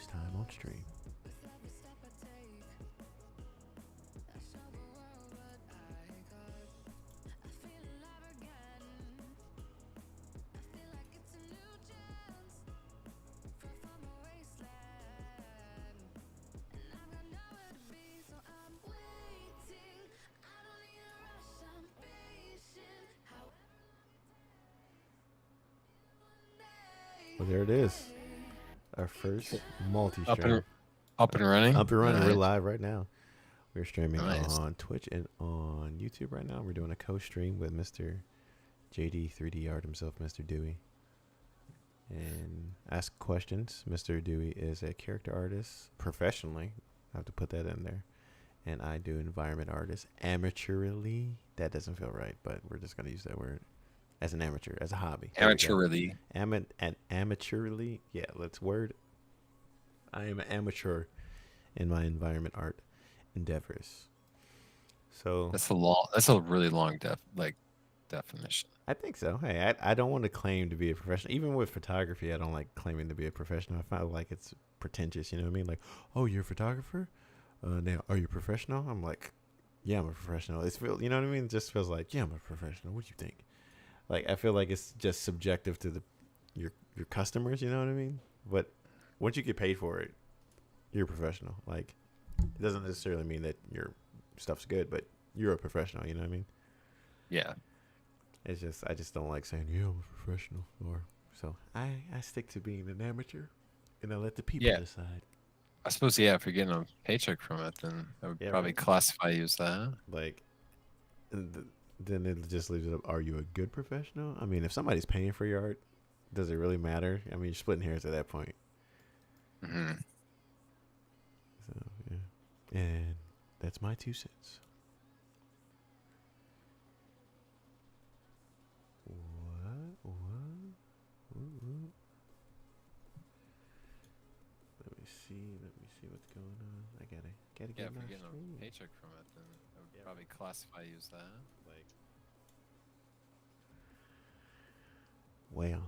first time on stream. Well, there it is. Our first Up multi-stream. and running. Up and running. We're Nice. live right now. We're streaming Nice. on Twitch and on YouTube right now. We're doing a co-stream with Mr. JD 3D Art himself, Mr. Dewey. And ask questions. Mr. Dewey is a character artist professionally. I have to put that in there. And I do environment artist amateurly. That doesn't feel right, but we're just going to use that word as an amateur, as a hobby. Amateurly. Amateurly. Yeah, let's word. I am an amateur in my environment art endeavors. So That's a really long definition. I think so. Hey, I don't want to claim to be a professional. Even with photography, I don't like claiming to be a professional. I find like it's pretentious. You know what I mean? Like, oh, you're a photographer? Now, are you a professional? I'm like, yeah, I'm a professional. It's feel, you know what I mean? It just feels like, yeah, I'm a professional. What do you think? Like, I feel like it's just subjective to your customers. You know what I mean? But once you get paid for it, you're a professional. Like, it doesn't necessarily mean that your stuff's good, but you're a professional. You know what I mean? Yeah. It's just I just don't like saying yeah, I'm a professional. Or so I stick to being an amateur, and I let the people decide. I suppose if you're getting a paycheck from it, then I would probably classify you as that. Like, then it just leaves it up. Are you a good professional? I mean, if somebody's paying for your art, does it really matter? I mean, you're splitting hairs at that point. Mm-hmm. So yeah, and that's my 2 cents. What? Ooh. Let me see what's going on. I gotta get if my you're getting stream. a paycheck from it, then I would probably classify you as that. Like, well.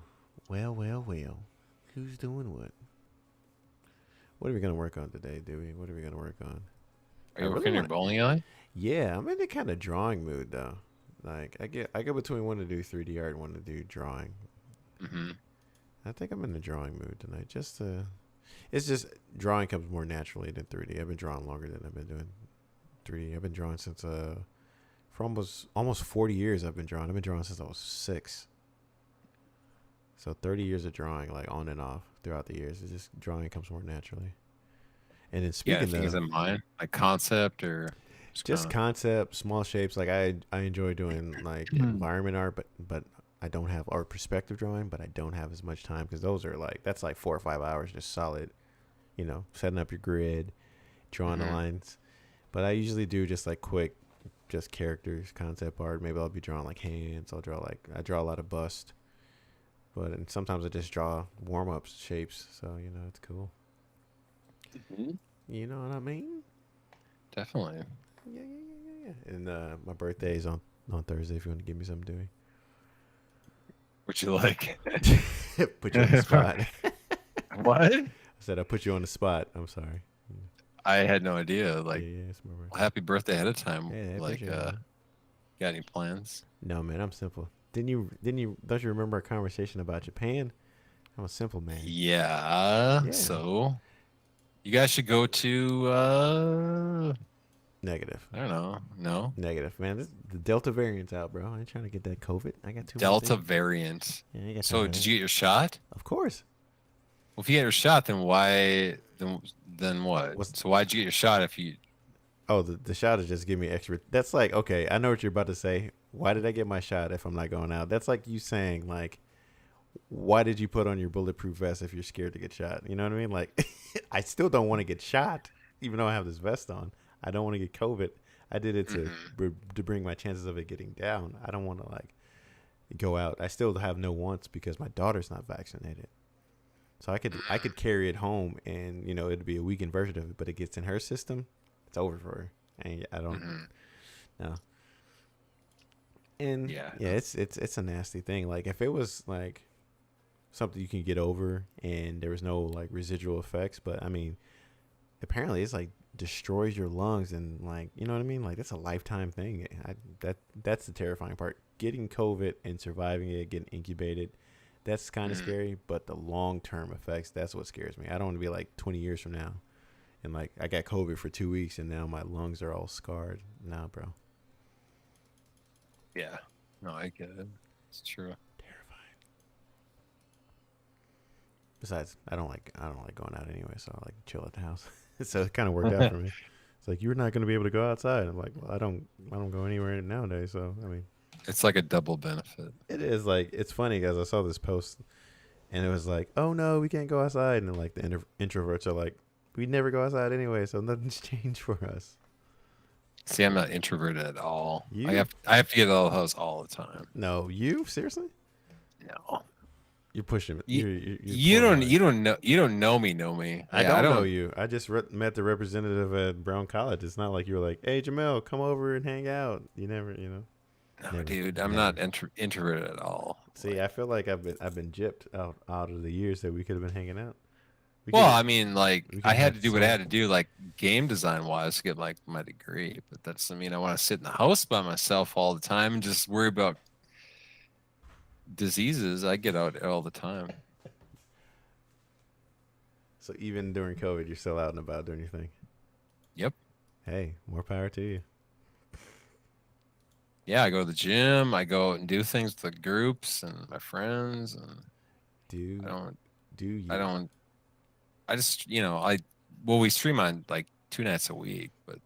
Who's doing what? What are we gonna work on today, Dewey? What are we gonna work on? Are you working on your bowling alley? Yeah, I'm in the kind of drawing mood though. Like I go between wanting to do 3D art and wanting to do drawing. Mm-hmm. I think I'm in the drawing mood tonight. It's just drawing comes more naturally than 3D. I've been drawing longer than I've been doing 3D. I've been drawing since for almost 40 years. I've been drawing since I was 6. So 30 years of drawing, like on and off throughout the years. It's just drawing comes more naturally. And then speaking of things in mind, like concept or just concept, small shapes. Like I enjoy doing like environment art, but I don't have art perspective drawing, but I don't have as much time because those are that's like 4 or 5 hours just solid, setting up your grid, drawing the lines. But I usually do just like quick, just characters, concept art. Maybe I'll be drawing like hands. I draw a lot of bust, and sometimes I just draw warm up shapes. So it's cool. Mm-hmm. You know what I mean? Definitely. Yeah. And my birthday is on Thursday. If you want to give me something, Dewey. What you like? Put you on the spot. What? I said I put you on the spot. I'm sorry. I had no idea. Like, it's my birthday. Well, happy birthday ahead of time. Yeah, got any plans? No, man. I'm simple. Don't you remember our conversation about Japan? I'm a simple man. Yeah. So, you guys should go to. Negative. I don't know. No. Negative, man. The Delta variant's out, bro. I ain't trying to get that COVID. I got 2 Delta variant. Yeah, so did you get your shot? Of course. Well, if you get your shot, then why? Then what? So why'd you get your shot if you? Oh, the shot is just give me extra. That's like, okay, I know what you're about to say. Why did I get my shot if I'm not going out? That's like you saying like, why did you put on your bulletproof vest if you're scared to get shot? You know what I mean? Like, I still don't want to get shot, even though I have this vest on. I don't want to get COVID. I did it to bring my chances of it getting down. I don't want to like go out. I still have no wants because my daughter's not vaccinated. So I could carry it home and it'd be a weakened version of it, but it gets in her system, it's over for her. And I don't no. And it's a nasty thing. Like if it was like something you can get over, and there was no like residual effects. But I mean, apparently it's like destroys your lungs, and like, you know what I mean? Like, that's a lifetime thing. That's the terrifying part. Getting COVID and surviving it, getting incubated, that's kind of scary. But the long term effects, that's what scares me. I don't want to be like 20 years from now, and like I got COVID for 2 weeks, and now my lungs are all scarred. Nah, bro. Yeah. No, I get it. It's true. Terrifying. Besides, I don't like going out anyway, so I like to chill at the house. So it kind of worked out for me. It's like, you're not going to be able to go outside. I'm like, well, I don't go anywhere nowadays. So I mean, it's like a double benefit. it is. Like, it's funny because I saw this post, and it was like, oh no, we can't go outside, and then like the introverts are like, we never go outside anyway, so nothing's changed for us. See, I'm not introverted at all. You? I have to get out of the house all the time. No, you seriously? No. You're pushing it. You don't know me. I don't know you. I just met the representative at Brown College. It's not like you were like, hey Jamel, come over and hang out. You never, No, never, dude, I'm not introverted at all. See, I feel like I've been gypped out of the years that we could have been hanging out. I mean, like, I had to do what I had to do, like, game design wise, to get like my degree. But that's, I mean, I want to sit in the house by myself all the time and just worry about diseases. I get out all the time. So even during COVID, you're still out and about doing your thing. Yep. Hey, more power to you. Yeah, I go to the gym. I go out and do things with the groups and my friends. And I just, we stream on like 2 nights a week, but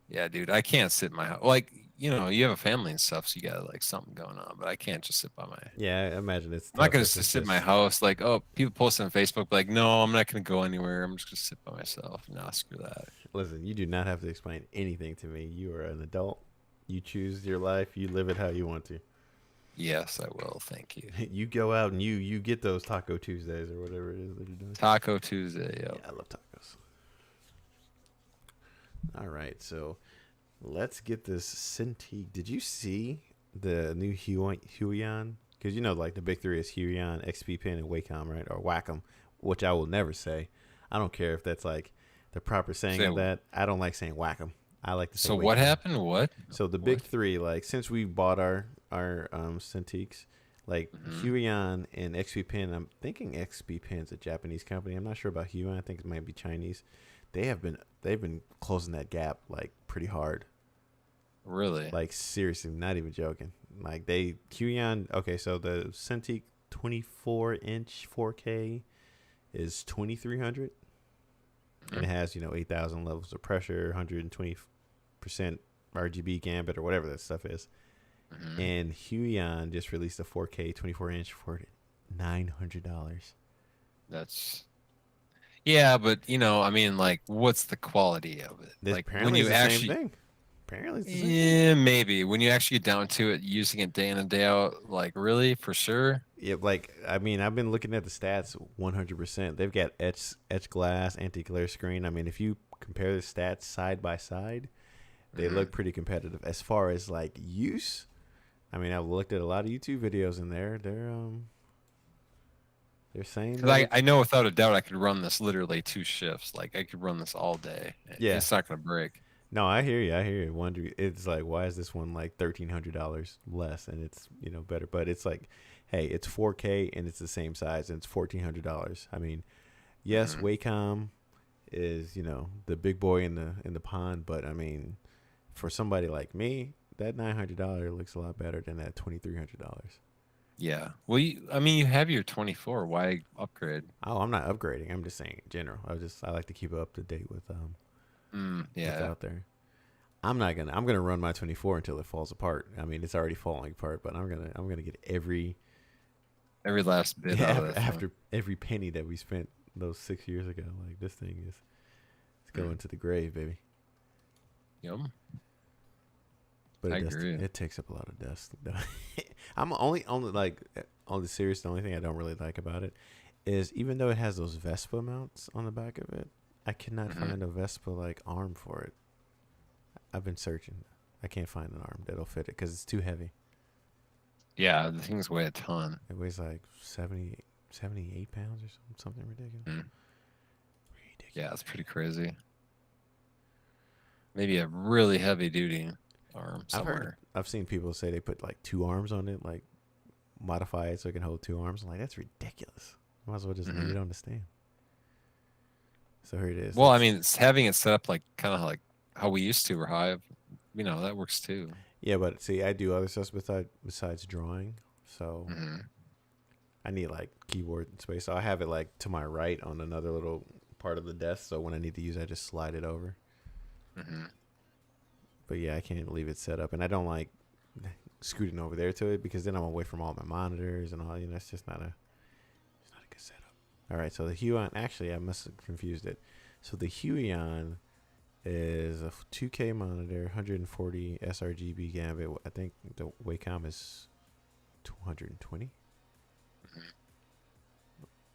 yeah, dude, I can't sit in my house. Like, you have a family and stuff, so you got like something going on, but I can't just sit by my. Yeah, I imagine it's. I'm not gonna just sit in my house. Like, oh, people post on Facebook, like, no, I'm not gonna go anywhere. I'm just gonna sit by myself. No, screw that. Listen, you do not have to explain anything to me. You are an adult. You choose your life. You live it how you want to. Yes, I will. Thank you. You go out and you get those Taco Tuesdays or whatever it is that you're doing. Taco Tuesday, yeah. I love tacos. All right, so let's get this Cintiq. Did you see the new Huion? Because like the big three is Huion, XP Pen, and Wacom, right? Or Wacom, which I will never say. I don't care if that's like the proper saying of that. I don't like saying Wacom. I like to say. So what happened? What? So the big three, like since we bought our Cintiqs, like Huion and XP Pen. I'm thinking XP Pen's a Japanese company. I'm not sure about Huion. I think it might be Chinese. They've been closing that gap like pretty hard. Really? Like seriously, not even joking. Like Huion. Okay, so the Cintiq 24-inch 4K is 2,300, and it has 8,000 levels of pressure, 120% RGB gambit or whatever that stuff is. And Huion just released a 4K 24-inch for $900. That's but I mean, like, what's the quality of it? Like, when you actually, same thing. Apparently, it's the same thing. Maybe when you actually get down to it, using it day in and day out, like, really, for sure. Yeah, like, I mean, I've been looking at the stats 100%. They've got etched glass, anti-glare screen. I mean, if you compare the stats side by side, they look pretty competitive. As far as like use, I mean, I've looked at a lot of YouTube videos in there. They're saying that I know without a doubt I could run this literally 2 shifts. Like, I could run this all day. Yeah, it's not gonna break. No, I hear you. Wonder, it's like, why is this one like $1,300 less and it's better? But it's like, hey, it's 4K and it's the same size and it's $1,400. I mean, yes, Wacom is the big boy in the pond, but I mean, for somebody like me, that $900 looks a lot better than that $2,300. Yeah. Well, you have your 24. Why upgrade? Oh, I'm not upgrading. I'm just saying in general. I like to keep up to date with what's out there. I'm gonna run my 24 until it falls apart. I mean, it's already falling apart, but I'm gonna get every last bit out of it. After every penny that we spent those 6 years ago. Like, this thing it's going to the grave, baby. Yep. But I agree. It takes up a lot of dust. I'm only like on the serious. The only thing I don't really like about it is, even though it has those Vespa mounts on the back of it, I cannot find a Vespa like arm for it. I've been searching. I can't find an arm that'll fit it because it's too heavy. Yeah, the things weigh a ton. It weighs like 78 pounds or something ridiculous. Mm. Yeah, Ridiculous. it's pretty crazy. Maybe a really heavy duty arm somewhere. I've seen people say they put like 2 arms on it, like modify it so it can hold 2 arms. I'm like, that's ridiculous. Might as well just lay Hmm. it on the stand. So here it is. Well, I mean, it's having it set up like kind of like how we used to, or how that works too. Yeah, but see, I do other stuff besides drawing. So Hmm. I need like keyboard space. So I have it like to my right on another little part of the desk. So when I need to use it, I just slide it over. Hmm. But yeah, I can't leave it set up. And I don't like scooting over there to it because then I'm away from all my monitors and all. It's just not a good setup. All right, so the Huion, actually, I must have confused it. So the Huion is a 2K monitor, 140 sRGB gambit. I think the Wacom is 220.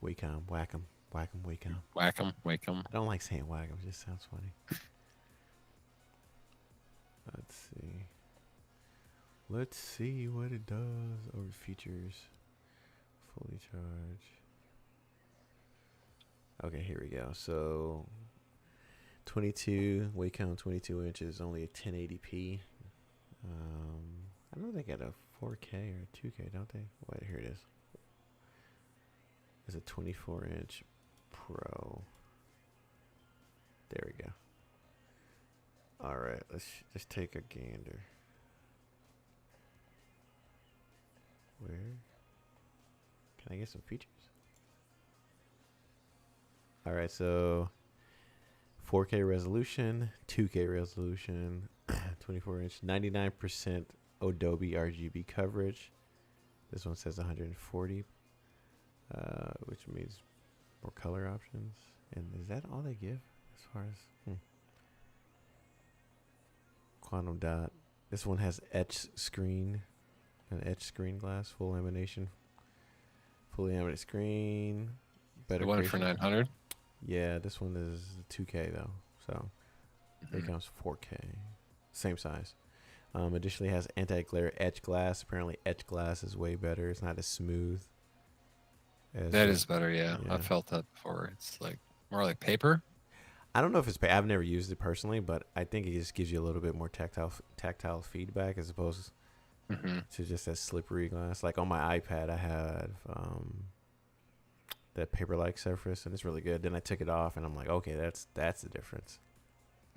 Wacom, Wacom, Wacom. Whack 'em, wake 'em. I don't like saying Wacom. It just sounds funny. Let's see. Let's see what it does. Over features. Fully charged. Okay, here we go. So 22 Wacom 22 inches, only a 1080p. I know they got a 4K or a 2K, don't they? Wait, here it is. It's a 24-inch Pro. There we go. All right, let's just take a gander. Where? Can I get some features? All right, so 4K resolution, 2K resolution, 24 inch, 99% Adobe RGB coverage. This one says 140, which means more color options. And is that all they give as far as quantum dot? This one has an etch screen glass, full lamination, fully laminated screen. Better You want it for creation. 900? Yeah, this one is 2K though, so it comes 4K, same size. Additionally, has anti-glare etch glass. Apparently, etch glass is way better. It's not as smooth as That is better, yeah. yeah. I've felt that before. It's like more like paper. I don't know if it's. I've never used it personally, but I think it just gives you a little bit more tactile feedback as opposed Hmm. to just that slippery glass. Like on my iPad, I have that paper-like surface, and it's really good. Then I took it off, and I'm like, okay, that's the difference.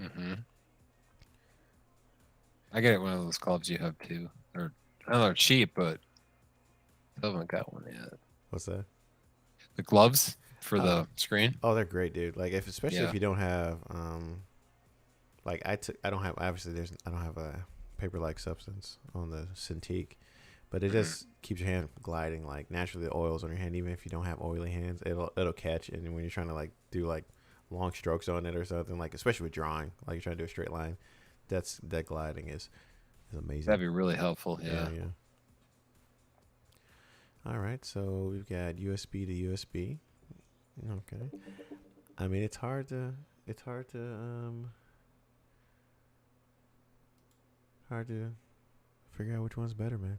Hmm. I get one of those gloves you have too. I know they're cheap, but I haven't got one yet. What's that? The gloves for Oh, the screen. oh, they're great, dude. Like especially if Yeah. you don't have like I don't have obviously I don't have a paper-like substance on the Cintiq, but it Hmm. just keeps your hand gliding like naturally. The oils on your hand, even if you don't have oily hands, it'll catch. And when you're trying to like do like long strokes on it or something, like especially with drawing, like you're trying to do a straight line, that gliding is amazing. That'd be really helpful. Yeah, Yeah. yeah. All right, so we've got USB to USB. Okay. I mean, hard to figure out which one's better, man.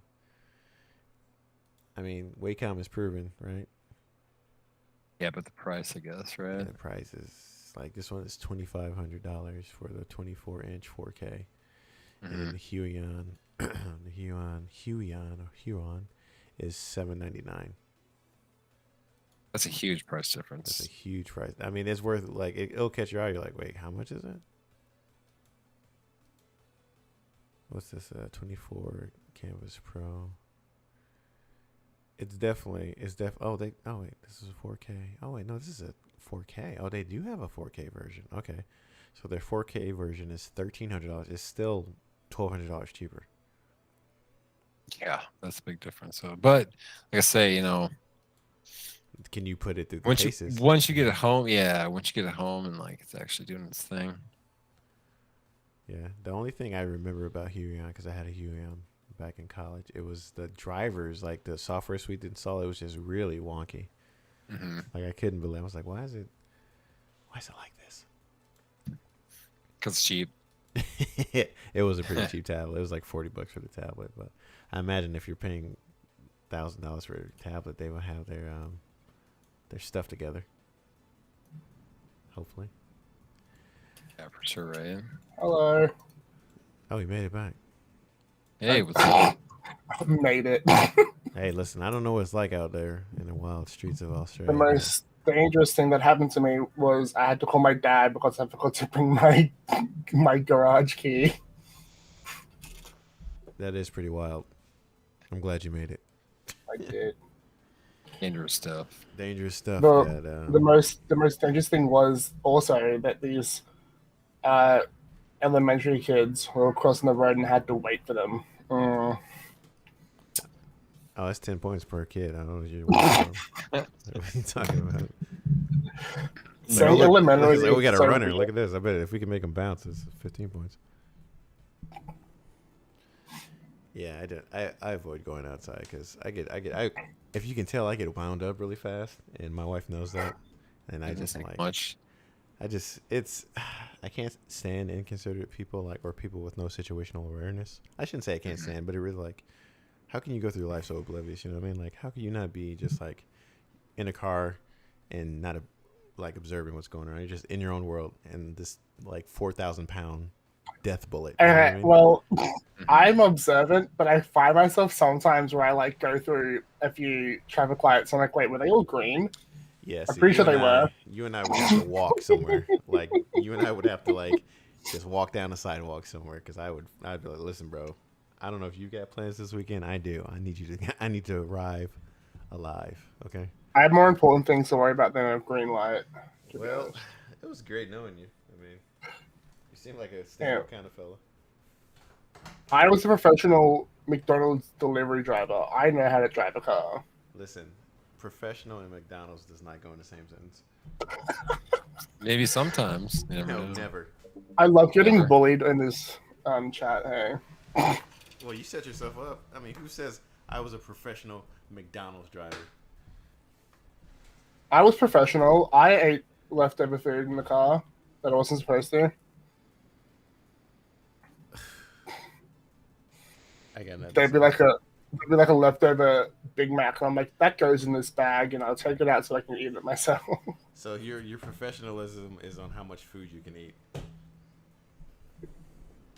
I mean, Wacom is proven, right? Yeah, but the price, I guess, Yeah, right? the price is like this one is $2,500 for the 24-inch 4K, and then Hmm. the Huion is $799. That's a huge price That's a difference. huge price. I mean, it's worth like it'll catch your eye. You're like, wait, how much is it? What's this? 24 Canvas Pro. Oh wait, this is a 4K. Oh wait, no, this is a 4K. Oh, they do have a 4K version. Okay, so their 4K version is $1,300. It's still $1,200 cheaper. Yeah, that's a big difference. So, but like I say, Can you put it through the once you paces? once you get it Yeah, home, yeah, once you get it home and like it's actually doing its thing. yeah. The only thing I remember about Huion, because I had a Huion back in college, it was the drivers, like the software suite to install. It was just really wonky. Hmm. Like I couldn't believe. I was like, why is it like this? Cause it's cheap. It was a pretty cheap tablet. It was like $40 for the tablet, but I imagine if you're paying $1,000 for a tablet, they will have their stuff together. Hopefully. Yeah, for sure, right? Hello. Oh, he made it back. Hey, what's up? I made it. Hey, listen, I don't know what it's like out there in the wild streets of The Australia. most dangerous thing that happened to me was I had to call my dad because I forgot to bring my garage key. That is pretty wild. I'm glad you made it. I did. Dangerous stuff. Dangerous stuff. The most dangerous thing was also that these elementary kids were crossing the road and had to wait for them. Oh, that's 10 points per kid. I don't know what you're what are you talking about? So Like, oh, look, elementary. like, we got a so runner. weird. Look at this. I bet if we can make him bounce, it's 15 points. Yeah, I don't. I avoid going outside because if you can tell, I get wound up really fast, and my wife knows that, and I just like much. I can't stand inconsiderate people or people with no situational awareness. I shouldn't say I can't stand, but it really how can you go through life so oblivious? You know what I mean? Like, how can you not be just in a car and not observing what's going on? You're just in your own world, and this 4,000-pound death bullet. You know what I mean? Well, I'm observant, but I find myself sometimes where I go through a few traffic lights and wait, were they all green? Yeah, I'm pretty sure they were. You and I would have to walk somewhere. You and I would have to just walk down the sidewalk somewhere because I'd be like, listen, bro, I don't know if you got plans this weekend. I do. I need to arrive alive. Okay. I have more important things to worry about than a green light. Well, it was great knowing you. I mean, you seem like a stand-up kind of fella. I was a professional McDonald's delivery driver. I know how to drive a car. Listen, professional and McDonald's does not go in the same sentence. Maybe sometimes. You never No, know. never. I love getting bullied in this chat. Hey. Well, you set yourself up. I mean, who says I was a professional McDonald's driver? I was professional. I ate leftover food in the car that I wasn't supposed to. I got nothing. There'd be like a leftover Big Mac, and I'm like, that goes in this bag, and I'll take it out so I can eat it myself. So your professionalism is on how much food you can eat.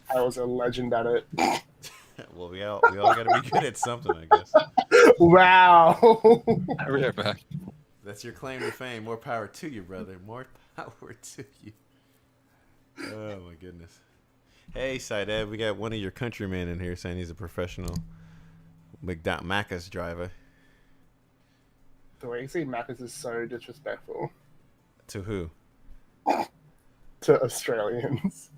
I was a legend at it. Well, we all got to be good at something, I guess. Wow. I'll be right back. That's your claim to fame. More power to you, brother. More power to you. Oh my goodness. Hey, Saided, we got one of your countrymen in here saying he's a professional Macca's driver. The way you say Macca's is so disrespectful. To who? To Australians.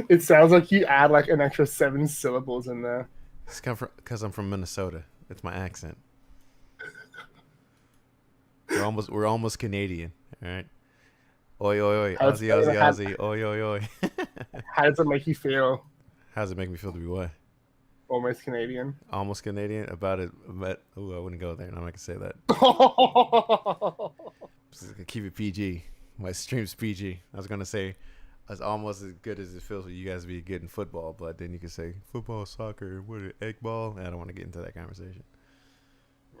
It sounds like you add an extra 7 syllables in there. It's because I'm from Minnesota. It's my accent. We're almost Canadian, all right? Oi, oi, oi. Aussie, Aussie, Aussie. Oi, oi, oi. How does it make you feel? How does it make me feel to be what? Almost Canadian. Almost Canadian? About it. But, I wouldn't go there. I'm not going to say that. Just gonna keep it PG. My stream's PG. I was going to say it's almost as good as it feels for you guys to be good in football, but then you could say football, soccer, what is it, egg ball? I don't want to get into that conversation.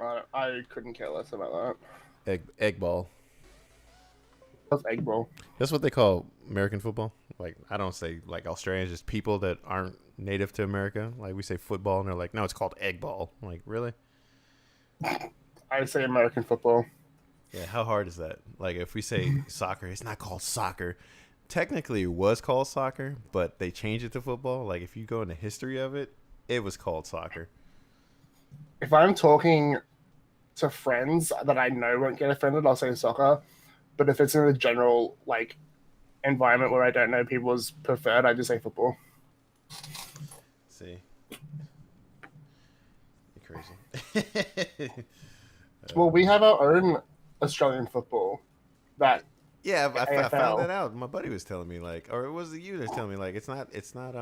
I couldn't care less about that. Egg ball. That's egg ball. That's what they call American football. I don't say Australians, just people that aren't native to America. We say football, and they're like, no, it's called egg ball. I'm like, really? I say American football. Yeah, how hard is that? If we say soccer, it's not called soccer. Technically, it was called soccer, but they changed it to football. If you go in the history of it, it was called soccer. If I'm talking to friends that I know won't get offended, I'll say soccer. But if it's in a general environment where I don't know people's preferred, I just say football. See, you're crazy. Well, we have our own Australian football. That yeah, I found that out. My buddy was telling me or it was you that was telling me it's not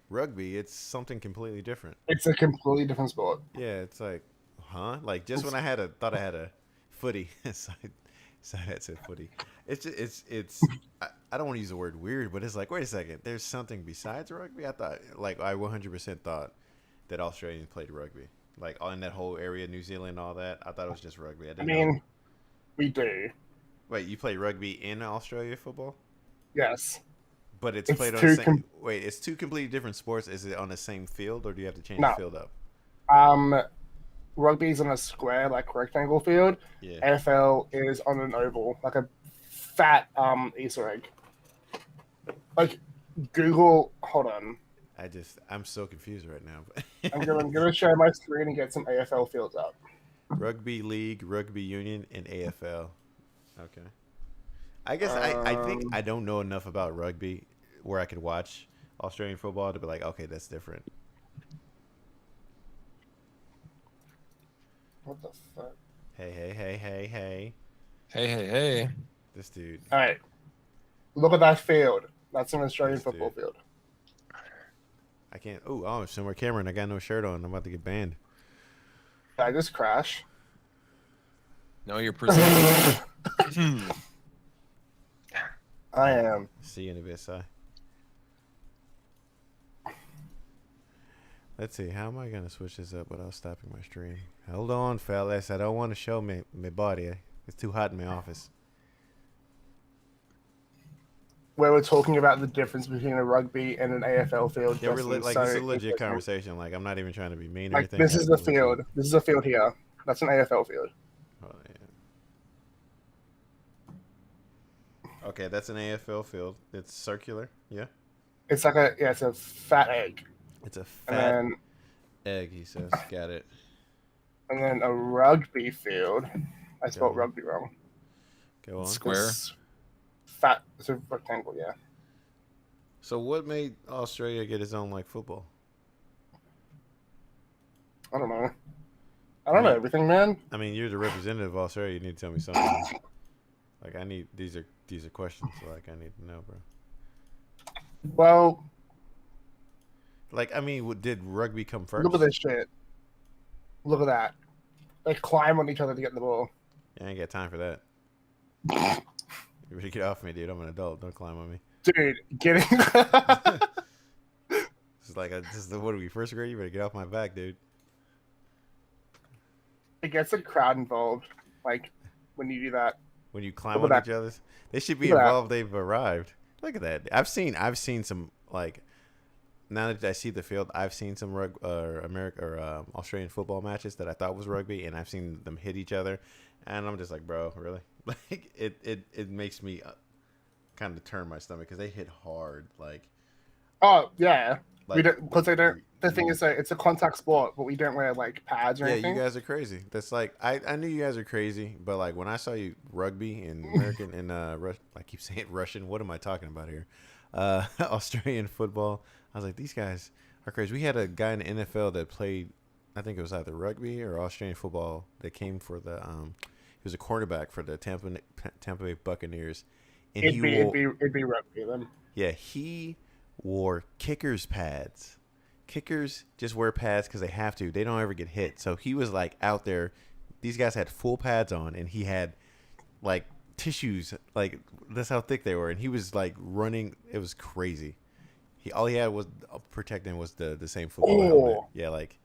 rugby. It's something completely different. It's a completely different sport. Yeah, it's huh? Just when I thought I had a footy. Side said footy. It's just, it's I don't want to use the word weird, but it's wait a second, there's something besides rugby. I thought I 100% thought that Australians played rugby. Like all in that whole area, New Zealand, all that. I thought it was just rugby. I I didn't know. mean, we do. Wait, you play rugby in Australia football? Yes. But it's It's played on the two. same. Wait, it's two completely different sports. Is it on the same field, or do you have to change the No. field up? Um, Rugby's on a square, like rectangle field. Yeah. AFL is on an oval, like a fat Easter egg. Like Google. Hold on. I'm so confused right now. I'm gonna share my screen and get some AFL fields up. Rugby league, rugby union, and AFL. Okay. I guess I think I don't know enough about rugby where I could watch Australian football to be like, okay, that's different. What the fuck? Hey. Hey. This dude. All right. Look at that field. That's an Australian This football dude. field. I can't. Oh, somewhere Cameron. I got no shirt on. I'm about to get banned. Did I just crash? No, you're presenting. I am. See you in a bit, Si. Let's see. How am I gonna switch this up without stopping my stream? Hold on, fellas. I don't want to show my body. It's too hot in my office. Where we're talking about the difference between a rugby and an AFL field. Yeah, we're Justin, like so it's a legit interesting. conversation. Like I'm not even trying to be mean or Like anything. this is the That's legit. field. This is a field here. That's an AFL field. Oh, yeah. Okay, that's an AFL field. It's circular. Yeah. It's like it's a fat egg. It's a And fat then egg. He says. Got it. a rugby field. I spelled on. rugby wrong. Go on. Square. It's fat. It's a rectangle. Yeah. So what made Australia get its own like football? I don't know. I don't know everything, man. I mean, you're the representative of Australia. You need to tell me something. Like I need these are questions. Like I need to know, bro. Well, Like I mean, did rugby come first? look at this shit. Look at that. They climb on each other to get the ball. I ain't got time for that. You better get off me, dude. I'm an adult. Don't climb on me. Dude, getting It's like what are we, first grade? You better get off my back, dude. it gets a crowd involved. Like when you do that. When you climb Look on at each other's, they should be Look at that. involved. They've arrived. Look at that. I've seen some like. Now that I see the field, I've seen some Australian football matches that I thought was rugby, and I've seen them hit each other, and I'm just like, bro, really? Like it makes me kind of turn my stomach because they hit hard. Like, Oh yeah. We like don't because they don't. The thing is, it's a contact sport, but we don't wear like pads or yeah, anything. you guys are crazy. That's like I knew you guys are crazy, but like when I saw you rugby and American and I keep saying Russian. What am I talking about here? Australian football. I was like, these guys are crazy. We had a guy in the NFL that played, I think it was either rugby or Australian football that came for the he was a quarterback for the Tampa Bay Buccaneers, and It'd be rugby then. yeah, he wore kickers pads. Kickers just wear pads because they have to. They don't ever get hit. So he was like out there. These guys had full pads on, and he had like tissues. Like that's how thick they were. And he was like running. It was crazy. All he had was protecting was the same football helmet. Yeah, like,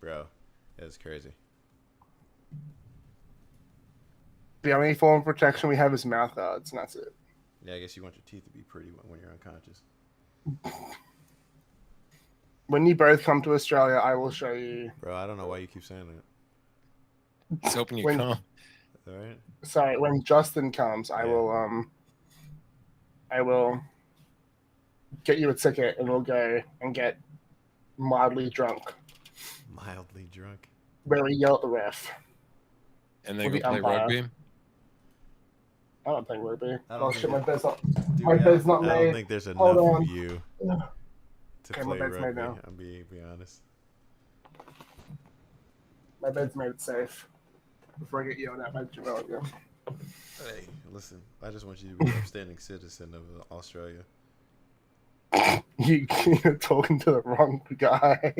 bro, it was crazy. The only form of protection we have is mouth guards, and that's it. Yeah, I guess you want your teeth to be pretty when you're unconscious. When you both come to Australia, I will show you. Bro, I don't know why you keep saying that. It's hoping you When- come. All right. Sorry, when Justin comes, I will get you a ticket, and we'll go and get mildly drunk, Mildly drunk. where we yell at the ref. And then Or go the play umpire. rugby. I don't think rugby. I don't Oh think shit, my it- bed's not. Dude, My bed's not I don't made. think there's Hold enough on. of you to Okay, my play bed's made rugby. now. I'm being honest. My bed's made it safe. Before I get yelled at by Jamel again. Hey, listen, I just want you to be an upstanding citizen of Australia. You're talking to the wrong guy.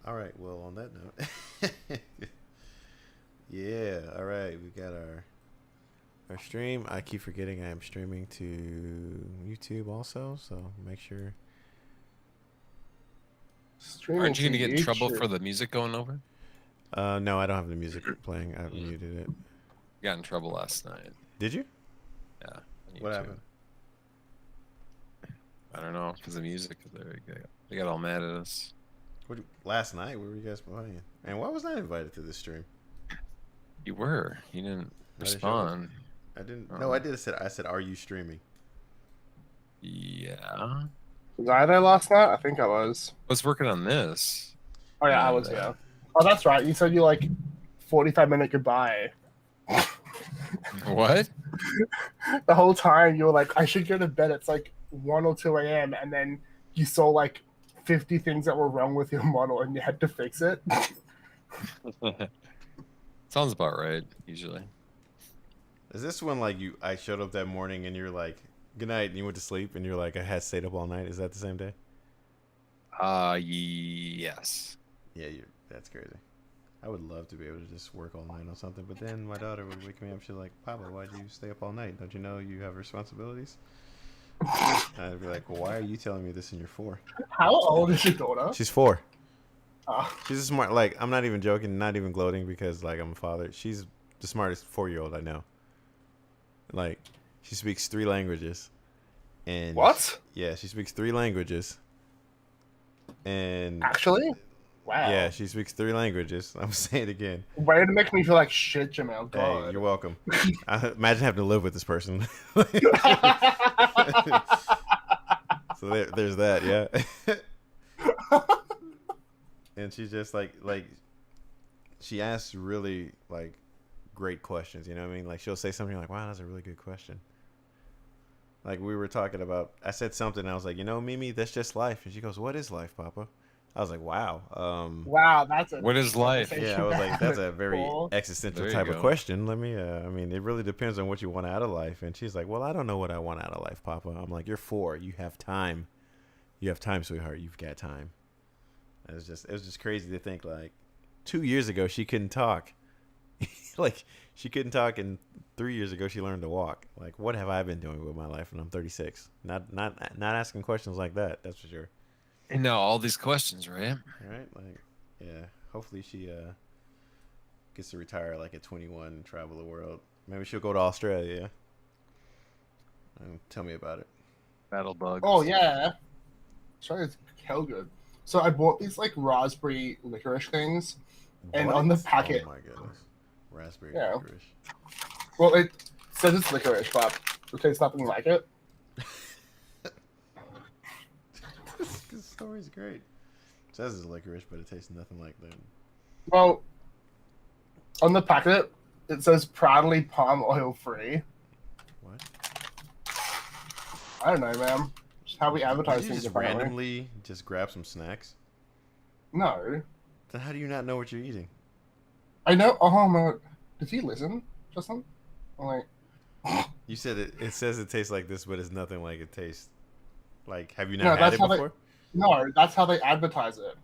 All right, well, on that note, yeah, all right, we got our stream. I keep forgetting I am streaming to YouTube also, so make sure Streaming Aren't you to gonna get in trouble YouTube. for the music going over? No, I don't have the music playing. I've muted it. Got in trouble last night. Did you? Yeah. on What YouTube. happened? I don't know, because the music. They got all mad at us. Last night, where were you guys playing? And why was I invited to this stream? You were. You didn't I didn't show up. respond. I didn't. No, I did. I said, "Are you streaming?" Yeah. Was I there last night? I think I was. I was working on this. Oh yeah, I was. Yeah. Oh, that's right. You said you like 45-minute goodbye. What? The whole time you were like, I should go to bed. It's like 1 or 2 a.m. And then you saw like 50 things that were wrong with your model and you had to fix it. Sounds about right, usually. Is this when like I showed up that morning and you're like, "Good night," and you went to sleep and you're like, "I had stayed up all night." Is that the same day? Yes. Yeah, that's crazy. I would love to be able to just work all night on something, but then my daughter would wake me up. She's like, "Papa, why'd you stay up all night? Don't you know you have responsibilities?" I'd be like, "Well, why are you telling me this and you're 4?" How old is your daughter? She's 4. Oh. She's a smart. Like, I'm not even joking, not even gloating because like I'm a father. She's the smartest 4-year-old I know. Like, she speaks 3 languages. And What? Yeah, she speaks 3 languages. And Actually? Wow. yeah, she speaks 3 languages. I'm saying it again. Way to make me feel like shit, Jamel. God. Hey, you're welcome. Imagine having to live with this person. So there's that, yeah. And she's just like she asks really like great questions, you know what I mean? Like she'll say something like, "Wow, that's a really good question." Like we were talking about, I said something and I was like, Mimi, that's just life. And she goes, "What is life, Papa?" I was like, wow. Wow, that's a What is life? Yeah, I was like, that's a very Cool. existential There you type of go. question. Let me, I mean, it really depends on what you want out of life. And she's like, "Well, I don't know what I want out of life, Papa." I'm like, "You're 4. You have time. You have time, sweetheart. You've got time." It was just crazy to think like 2 years ago she couldn't talk. Like she couldn't talk, and 3 years ago she learned to walk. Like, what have I been doing with my life? And I'm 36. Not asking questions like that. That's for sure. And now all these questions, right? All right, like, yeah. Hopefully she gets to retire like at 21 and travel the world. Maybe she'll go to Australia. Tell me about it. Battle bugs. Oh yeah. Sorry, it's hell good. So I bought these like raspberry licorice things, and What? on the packet, Oh my goodness, raspberry Yeah. licorice. well, it says it's licorice, but it tastes nothing like it. This story's great. It says it's licorice, but it tastes nothing like that. Well, on the packet, it says proudly palm oil free. What? I don't know, man. Just how we advertise Did you things. just apparently. randomly just grab some snacks? No, Then how do you not know what you're eating? I know. Oh my! Did he listen, Justin? I'm like, You said it says it tastes like this, but it's nothing like it tastes. Like, have you No, not had that's it how they- before? no, that's how they advertise it.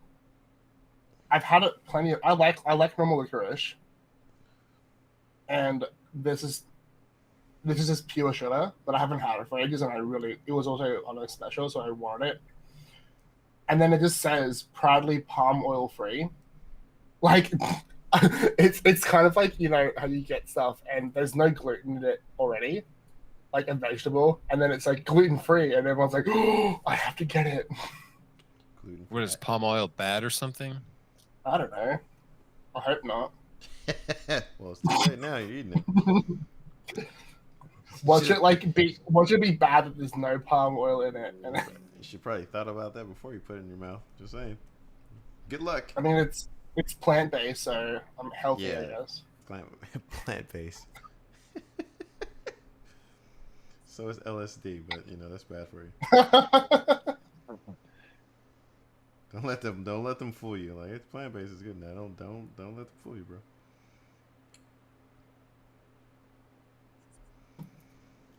I've had it plenty of. I like normal licorice, and this is just pure sugar, but I haven't had it for ages, and it was also on a special, so I wanted it. And then it just says proudly palm oil free, like it's kind of like how you get stuff and there's no gluten in it already, like a vegetable, and then it's like gluten free, and everyone's like, "Oh, I have to get it." Gluten. What is palm oil bad or something? I don't know. I hope not. Well, it's too late now. You're eating it. Watch it be bad that there's no palm oil in it. And You should probably thought about that before you put it in your mouth. Just saying. Good luck. I mean, it's plant based, so I'm healthy, I Yeah. guess. Plant based. So is LSD, but that's bad for you. Don't let them fool you. Like, it's plant based is good now. Don't let them fool you, bro.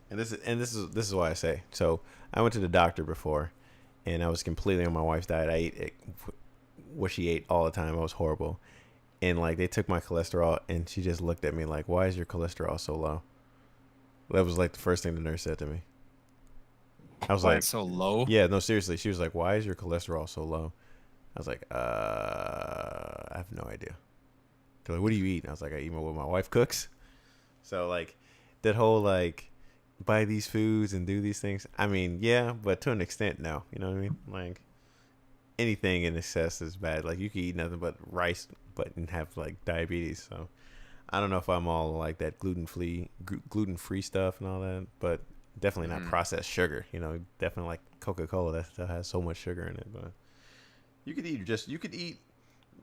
And this is why I say. So I went to the doctor before, and I was completely on my wife's diet. I ate what she ate all the time. I was horrible, and like they took my cholesterol, and she just looked at me like, "Why is your cholesterol so low?" That was like the first thing the nurse said to me. I was Why like, it's so low? "Yeah, no, seriously." She was like, "Why is your cholesterol so low?" I was like, I have no idea. They're like, what do you eat? And I was like, I eat what my wife cooks. So like that whole like buy these foods and do these things. I mean, yeah, but to an extent, no. You know what I mean? Like anything in excess is bad. Like you can eat nothing but rice, but and have like diabetes. So I don't know if I'm all like that gluten free stuff and all that, but definitely not processed sugar. You know, definitely like Coca-Cola that still has so much sugar in it. But you could eat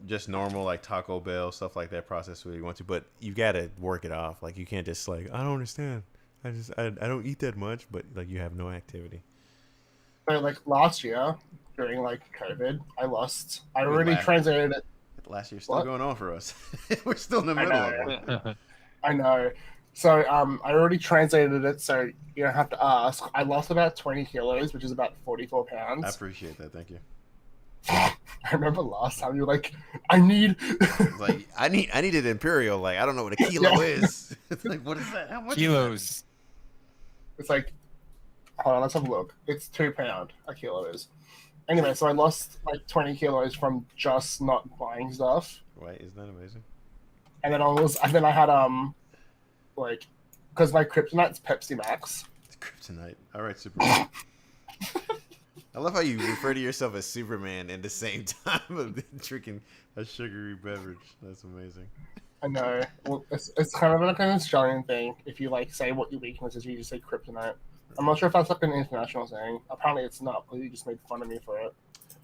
just normal like Taco Bell stuff like that, processed food you want to, but you gotta work it off. Like you can't just like, I don't understand. I don't eat that much, but like you have no activity. So like last year during like COVID, I already translated it. Last year's still going on for us. We're still in the middle of it. I know. So I already translated it, so you don't have to ask. I lost about 20 kilos, which is about 44 pounds. I appreciate that. Thank you. I remember last time you were like, I need it imperial. Like I don't know what a kilo is. It's like, what is that? How much kilos? It's like, hold on, let's have a look. It's £2 a kilo is. Anyway, so I lost like 20 kilos from just not buying stuff. Right? Isn't that amazing? And then I had like, because my kryptonite's Pepsi Max. It's kryptonite. All right, Superman. I love how you refer to yourself as Superman in the same time of drinking a sugary beverage. That's amazing. I know. Well, it's kind of like an Australian thing. If you like say what your weakness is, you just say kryptonite. I'm not sure if that's like an international thing. Apparently, it's not. Because you just made fun of me for it.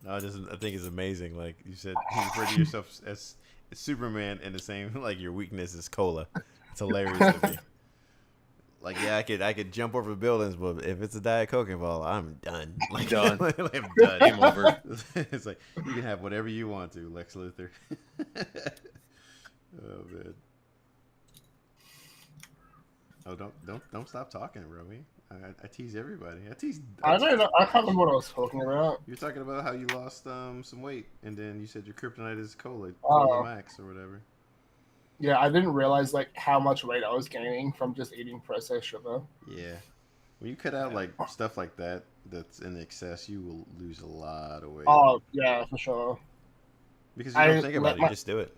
No, I think it's amazing. Like you said, you refer to yourself as Superman in the same like your weakness is cola. It's hilarious to me. Like, yeah, I could jump over buildings, but if it's a Diet Coke involved, I'm done. Like, done. I'm done. Game over. It's like you can have whatever you want to, Lex Luthor. Oh man. Oh, don't stop talking, Romy. I tease everybody. I don't know. I can't remember what I was talking about. You're talking about how you lost some weight, and then you said your kryptonite is cola Max or whatever. Yeah, I didn't realize like how much weight I was gaining from just eating processed sugar. Yeah, when you cut out like stuff like that's in excess, you will lose a lot of weight. Oh yeah, for sure. Because you don't think about it, you just do it.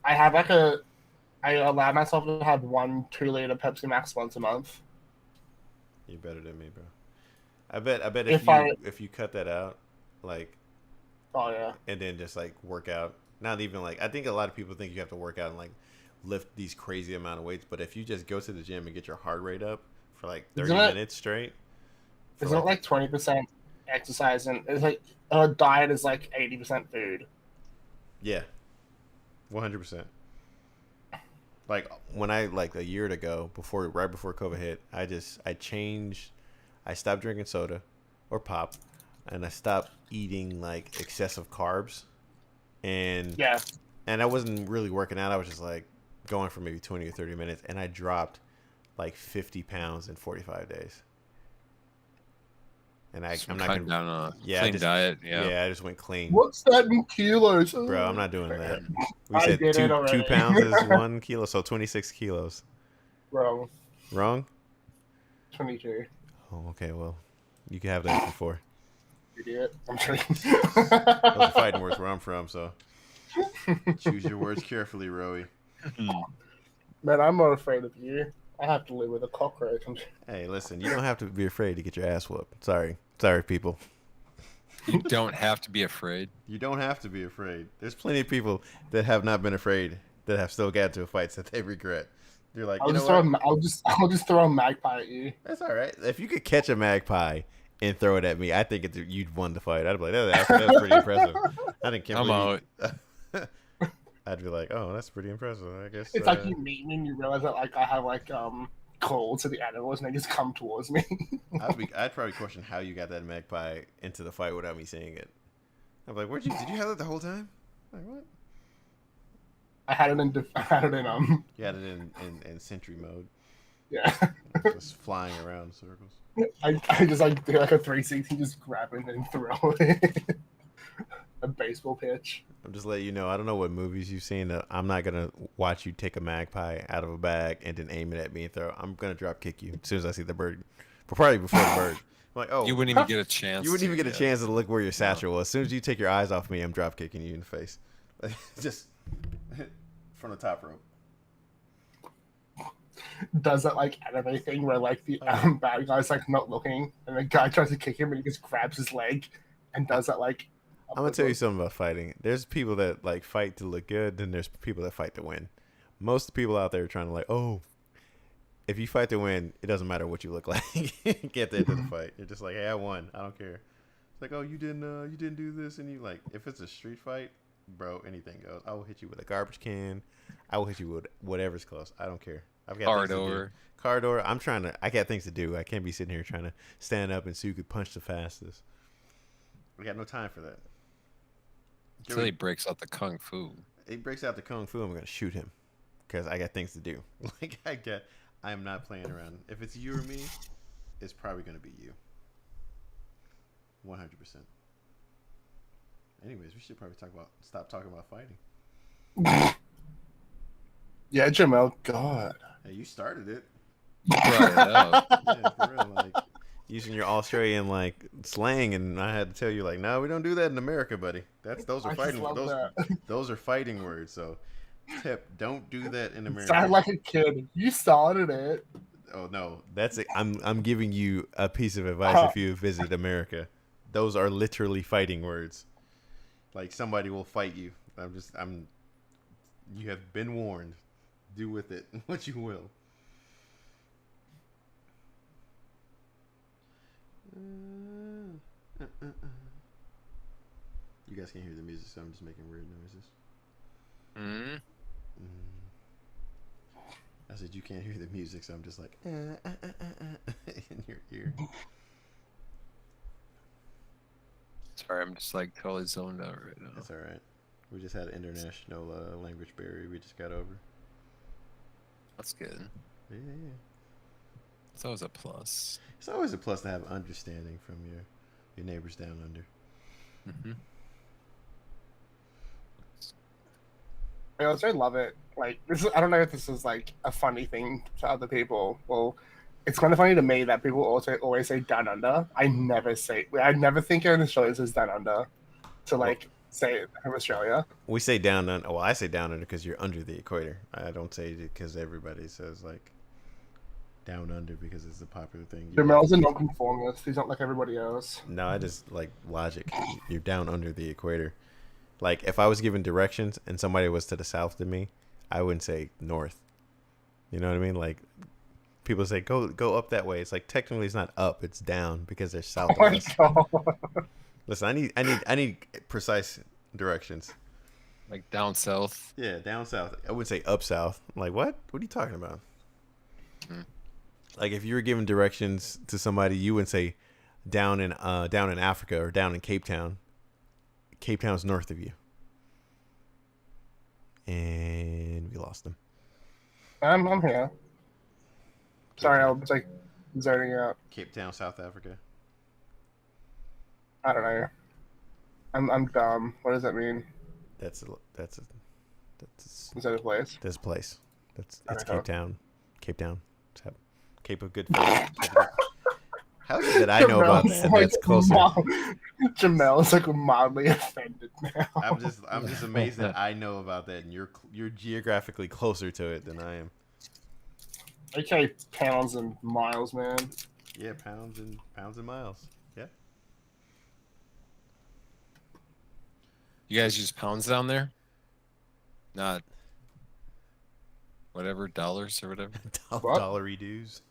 I allow myself to have 1 2-liter Pepsi Max once a month. You're better than me, bro. I bet if you cut that out, like, oh yeah, and then just like work out. Not even like, I think a lot of people think you have to work out and like lift these crazy amount of weights, but if you just go to the gym and get your heart rate up for like 30 minutes straight, isn't it like 20% exercise and it's like a diet is like 80% food? Yeah, 100%. Like when I like a year ago, right before COVID hit, I stopped drinking soda or pop, and I stopped eating like excessive carbs. And I wasn't really working out. I was just like going for maybe 20 or 30 minutes, and I dropped like 50 pounds in 45 days. And I'm not going to clean diet. Yeah, I just went clean. What's that in kilos? Bro, I'm not doing that. We said 2 pounds is 1 kilo, so 26 kilos. Wrong. 22. Oh, okay. Well, you can have that before. Idiot. I'm joking. Those are fighting words where I'm from, so choose your words carefully, Rowie. Man, I'm not afraid of you. I have to live with a cockroach. Hey, listen, you don't have to be afraid to get your ass whooped. Sorry, people. You don't have to be afraid. You don't have to be afraid. There's plenty of people that have not been afraid that have still got to fights that they regret. You're like, I'll just throw a magpie at you. That's all right. If you could catch a magpie and throw it at me, I think you'd won the fight. I'd be like, that's pretty impressive. I didn't care. I'm out. I'd be like, oh, that's pretty impressive. I guess it's like you meet me and you realize that like I have like calls to the animals and they just come towards me. I'd probably question how you got that magpie into the fight without me seeing it. I'm like, did you have it the whole time? Like what? I had it in You had it in sentry mode. Yeah. Just flying around in circles. I just like do like a 360, just grab it and throw it. A baseball pitch. I'm just letting you know, I don't know what movies you've seen. I'm not going to watch you take a magpie out of a bag and then aim it at me and throw. I'm going to drop kick you as soon as I see the bird. Probably before the bird. Like, oh, You wouldn't even get a chance. you wouldn't even get a yeah. chance to look where your satchel was. As soon as you take your eyes off me, I'm drop kicking you in the face. Just from the top rope. Does that like anime thing where like the bad guy's like not looking and the guy tries to kick him and he just grabs his leg and does that like. I'm gonna tell you something about fighting. There's people that like fight to look good, and there's people that fight to win. Most of the people out there are trying to like, oh, if you fight to win, it doesn't matter what you look like. Get the end of the fight. You're just like, hey, I won. I don't care. It's like, oh, you didn't do this, and you like, if it's a street fight, bro, anything goes. I will hit you with a garbage can. I will hit you with whatever's close. I don't care. I've got Car things to do. door. Car door. I got things to do. I can't be sitting here trying to stand up and see who could punch the fastest. We got no time for that. Until he breaks out the kung fu. He breaks out the kung fu. I'm gonna shoot him because I got things to do. Like I'm not playing around. If it's you or me, it's probably gonna be you. 100%. Anyways, we should probably stop talking about fighting. Yeah, Jamel. God. Hey, you started it. You brought it up. Yeah, for real. Like using your Australian like slang, and I had to tell you like, no, we don't do that in America, buddy. Those are I fighting. just love Those are fighting words. So, tip, don't do that in America. Sound like a kid. You started it. Oh no, that's it. I'm giving you a piece of advice if you visit America. Those are literally fighting words. Like somebody will fight you. You have been warned. Do with it what you will. You guys can't hear the music, so I'm just making weird noises. Mm. I said you can't hear the music, so I'm just like in your ear. Sorry, I'm just like totally zoned out right now. That's all right. We just had an international language barrier we just got over. That's good. Yeah. It's always a plus. It's always a plus to have understanding from your neighbors down under. Mm-hmm. I also love it. Like this is, I don't know if this is like a funny thing to other people. Well, it's kind of funny to me that people also always say down under. I never think in Australia says down under to like say it from Australia. We say down under. Well, I say down under because you're under the equator. I don't say it because everybody says like down under because it's a popular thing. Jamel's a non-conformist. He's not like everybody else. No, I just like logic. You're down under the equator. Like if I was given directions and somebody was to the south of me, I wouldn't say north. You know what I mean? Like people say go up that way. It's like technically it's not up, it's down because they're south of us. God. Listen, I need precise directions. Like down south. Yeah, down south. I wouldn't say up south. I'm like what? What are you talking about? Like if you were giving directions to somebody, you wouldn't say down in Africa or down in Cape Town. Cape Town's north of you. And we lost them. I'm here. Sorry, I was like zoning out. Cape Town, South Africa. I don't know. I'm dumb. What does that mean? That's Is that a place? This place. It's Okay. Cape Town. Cape Town. Cape of Good Faith. How did I know about that? That's closer. Jamel's like mildly offended now. I'm just amazed that I know about that, and you're geographically closer to it than I am. Okay, pounds and miles, man. Yeah, pounds and miles. Yeah. You guys use pounds down there? Not whatever, dollars or whatever? What? Dollary dues.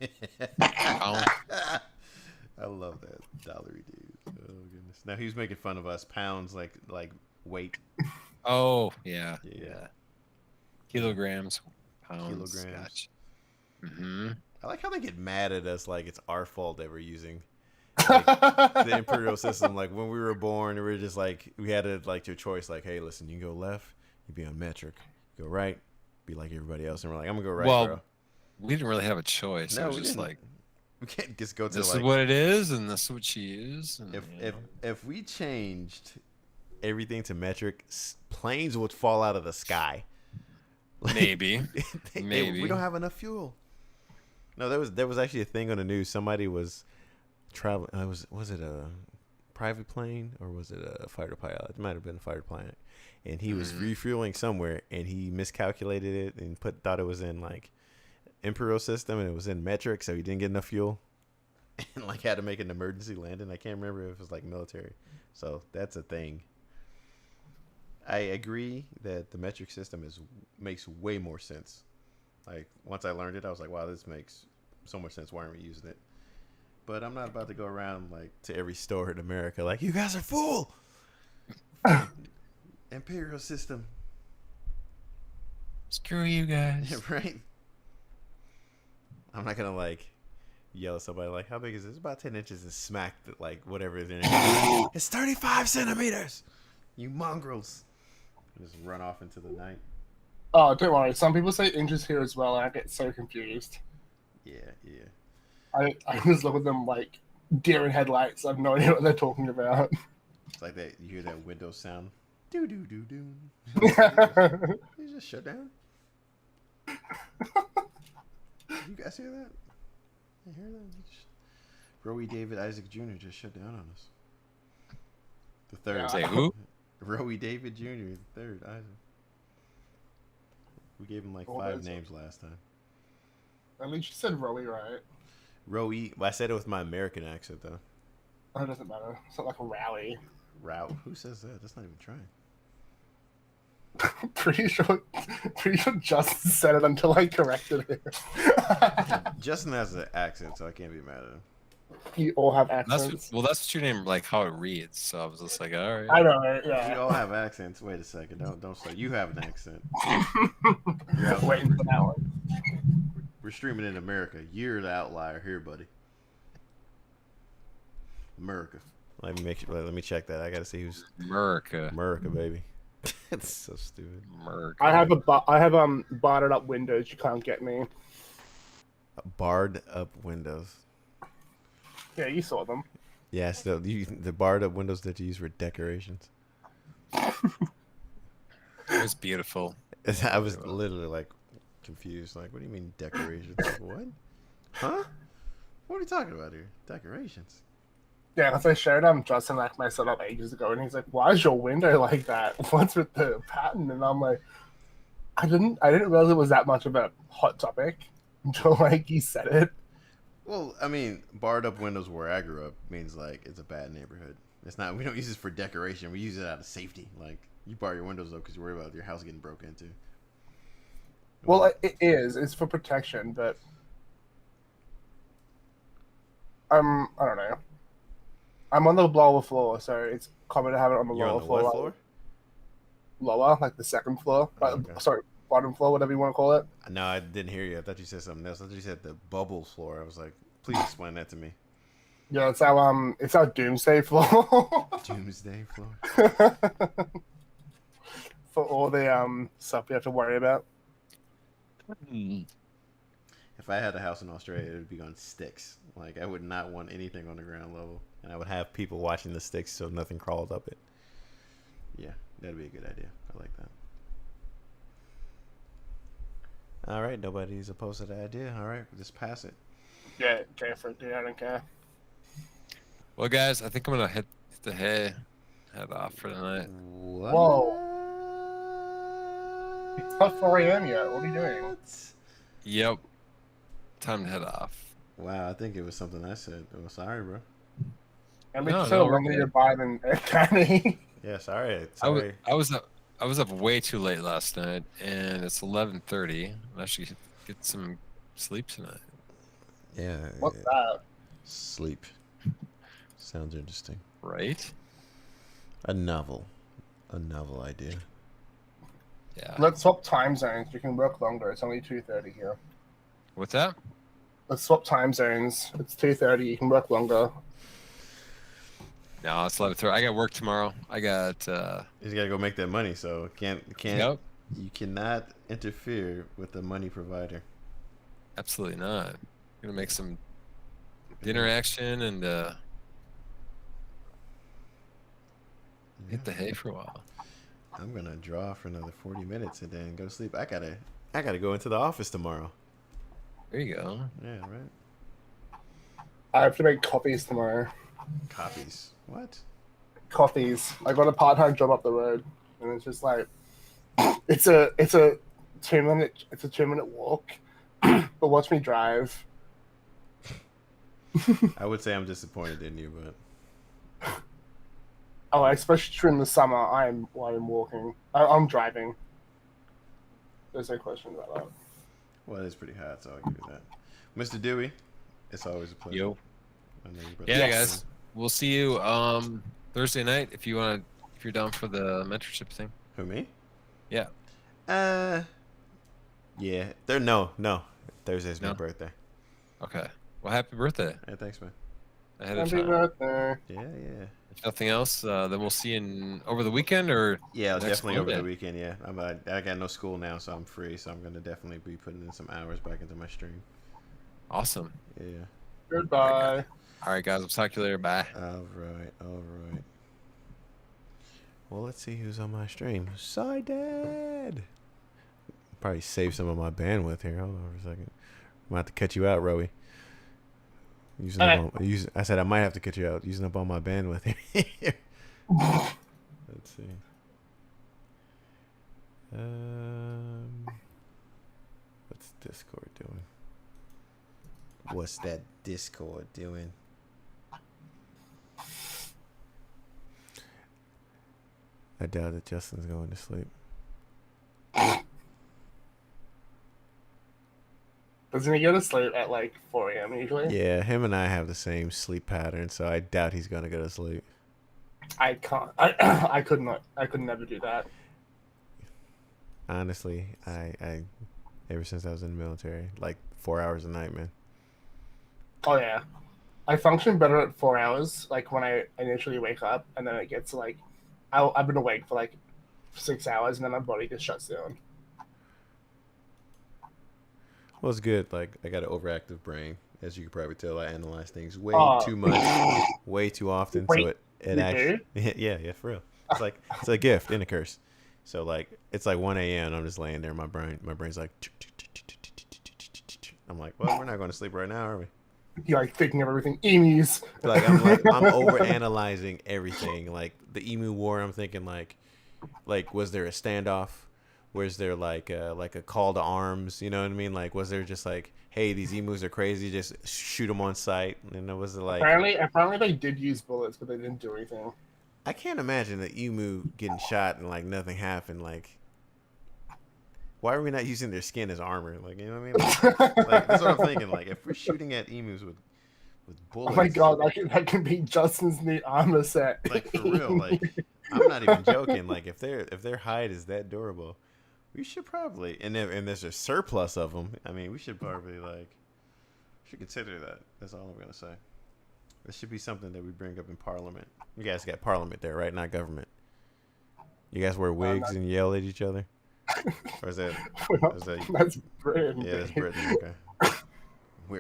Pound. I love that. Dollary dues. Oh, goodness. Now, he was making fun of us. Pounds, like weight. Oh, yeah. Yeah. Kilograms, pounds. Kilograms. Gotcha. Mm-hmm. I like how they get mad at us like it's our fault that we're using like, the imperial system. Like when we were born, we were just like, we had your choice. Like, hey, listen, you go left, you be on metric. You go right, be like everybody else. And we're like, I'm going to go right, Well, bro. we didn't really have a choice. No, it was we just didn't. like, We can't just go to this like, is what it is, and this is what she is. And, if we changed everything to metric, planes would fall out of the sky. Like, maybe. Maybe. we don't have enough fuel. No, there was actually a thing on the news. Somebody was traveling. Was it a private plane or was it a fighter pilot? It might have been a fighter pilot, and he was refueling somewhere, and he miscalculated it and thought it was in like imperial system, and it was in metric, so he didn't get enough fuel, and like had to make an emergency landing. I can't remember if it was like military, so that's a thing. I agree that the metric system makes way more sense. Like once I learned it, I was like, wow, this makes so much sense. Why aren't we using it? But I'm not about to go around like to every store in America like, you guys are full. Imperial system. Screw you guys. Right? I'm not gonna like yell at somebody like, how big is this? About 10 inches, and smack the, like whatever is in it. It's 35 centimeters. You mongrels. Just run off into the night. Oh, don't worry. Some people say inches here as well, and I get so confused. Yeah. I just look at them like deer in headlights. I have no idea what they're talking about. It's like that. You hear that Windows sound. Do do do do. You just shut down. You guys hear that? You hear that? Roey David Isaac Jr. just shut down on us. The third. Yeah. Say who? Roey David Jr. The third. Isaac. We gave him like 5 names last time. At least you said Rowie, right? Roey. Well, I said it with my American accent though. Oh, it doesn't matter. It's not like a rally. Route. Who says that? That's not even trying. pretty sure Justin said it until I corrected him. Justin has an accent, so I can't be mad at him. You all have That's accents. that's your name, like how it reads. So I was just like, all right. I know, right? We Yeah. all have accents. Wait a second. Don't say you have an accent. Waiting for that one. We're streaming in America. You're the outlier here, buddy. America. Let me check that. I gotta see who's America. baby. It's so stupid. America. I have barred up windows. You can't get me. Barred up windows. Yeah, you saw them. Yeah, still the barred up windows that you use for decorations. It was beautiful. I was literally like confused. Like, what do you mean decorations? Like, what? Huh? What are you talking about here? Decorations. Yeah, because I showed Justin like my setup ages ago, and he's like, "Why is your window like that? What's with the pattern?" And I'm like, I didn't realize it was that much of a hot topic until like he said it. Well, I mean, barred up windows where I grew up means like it's a bad neighborhood. It's not. We don't use it for decoration. We use it out of safety. Like you bar your windows though because you worry about your house getting broken into. Well, it is. It's for protection, but I don't know. I'm on the lower floor, so it's common to have it on the You're lower on the floor. what floor? Lower, like the second floor. Okay. Sorry, bottom floor, whatever you want to call it. No, I didn't hear you. I thought you said something else. I thought you said the bubble floor. I was like, please explain that to me. Yeah, it's our doomsday floor. Doomsday floor. For all the stuff you have to worry about. If I had a house in Australia, it would be on sticks. Like I would not want anything on the ground level, and I would have people watching the sticks so nothing crawled up it. Yeah, that'd be a good idea. I like that. All right, nobody's opposed to the idea. All right, just pass it. Yeah, go for it, dude. I don't care. Well, guys, I think I'm gonna head head off for the night. What? Whoa. It's not 4 a.m. yet. What are you doing? Yep. Time to head off. Wow, I think it was something I said. Oh, sorry, bro. At least No, it's no, a we're longer good. goodbye than Danny. Yeah, sorry. I Sorry. was up way too late last night, and it's 11:30. I should get some sleep tonight. Yeah. What's that? Sleep. Sounds interesting. Right? A novel idea. Yeah. Let's swap time zones. You can work longer. It's only 2:30 here. What's that? Let's swap time zones. It's 2:30. You can work longer. No, it's 11:30. I got work tomorrow. I got. He's got to go make that money, so can't. Yep. You cannot interfere with the money provider. Absolutely not. Gonna make some dinner action and hit the hay for a while. I'm gonna draw for another 40 minutes and then go to sleep. I gotta go into the office tomorrow. There you go. Yeah, right. I have to make coffees tomorrow. Copies. What? Coffees. I got a part-time job up the road, and it's just like it's a 2 minute walk, but watch me drive. I would say I'm disappointed in you, but Oh, especially during the summer, I'm walking. I'm driving. There's no question about that. well, it's pretty hot, so I'll give you that. Mr. Dewey, it's always a pleasure. Yo. I know you Yeah, Yes. guys. We'll see you Thursday night if you're down for the mentorship thing. Who, me? Yeah. Yeah. No. Thursday's my No? birthday. Okay. Well, happy birthday Hey, thanks, man. ahead of Happy time. birthday. Yeah. If nothing else, then we'll see you over the weekend or Yeah, next definitely over the Monday. weekend. Yeah, I got no school now, so I'm free. So I'm gonna definitely be putting in some hours back into my stream. Awesome. Yeah. Goodbye. All right, guys. We'll talk to you later. Bye. All right. Well, let's see who's on my stream. Sided. Probably save some of my bandwidth here. Hold on for a second. I'm gonna have to cut you out, Rowie. I said I might have to cut you out. Using up all my bandwidth here. Let's see. What's Discord doing? What's that Discord doing? I doubt that Justin's going to sleep. Doesn't he go to sleep at like 4 a.m. usually? Yeah, him and I have the same sleep pattern, so I doubt he's gonna go to sleep. I can't. I could not. I could never do that. Honestly, I ever since I was in the military, like 4 hours a night, man. Oh yeah, I function better at 4 hours. Like when I initially wake up, and then it gets to like, I've been awake for like 6 hours, and then my body just shuts down. Well, it's good. Like I got an overactive brain, as you can probably tell. I analyze things way Oh. too much, way too often. So Wait, it you actually, do? yeah, for real. It's like it's a gift and a curse. So like it's like 1 a.m. I'm just laying there. My brain's like. I'm like, well, we're not going to sleep right now, are we? You're like thinking of everything. Emus. I'm over analyzing everything. Like the Emu War, I'm thinking like was there a standoff? Was there like a call to arms? You know what I mean? Like was there just like, hey, these emus are crazy, just shoot them on sight? And it was like Apparently they did use bullets, but they didn't do anything. I can't imagine the emu getting shot and like nothing happened. Like why are we not using their skin as armor? Like you know what I mean? Like that's what I'm thinking. Like if we're shooting at emus with bullets. Oh my god, that can be Justin's new armor set. Like for real, like I'm not even joking. Like if their hide is that durable, we should probably and there's a surplus of them. I mean, we should probably should consider that. That's all I'm gonna say. This should be something that we bring up in Parliament. You guys got Parliament there, right? Not government. You guys wear wigs and yell at each other, or is that? That's Britain. Yeah, that's Britain. Okay.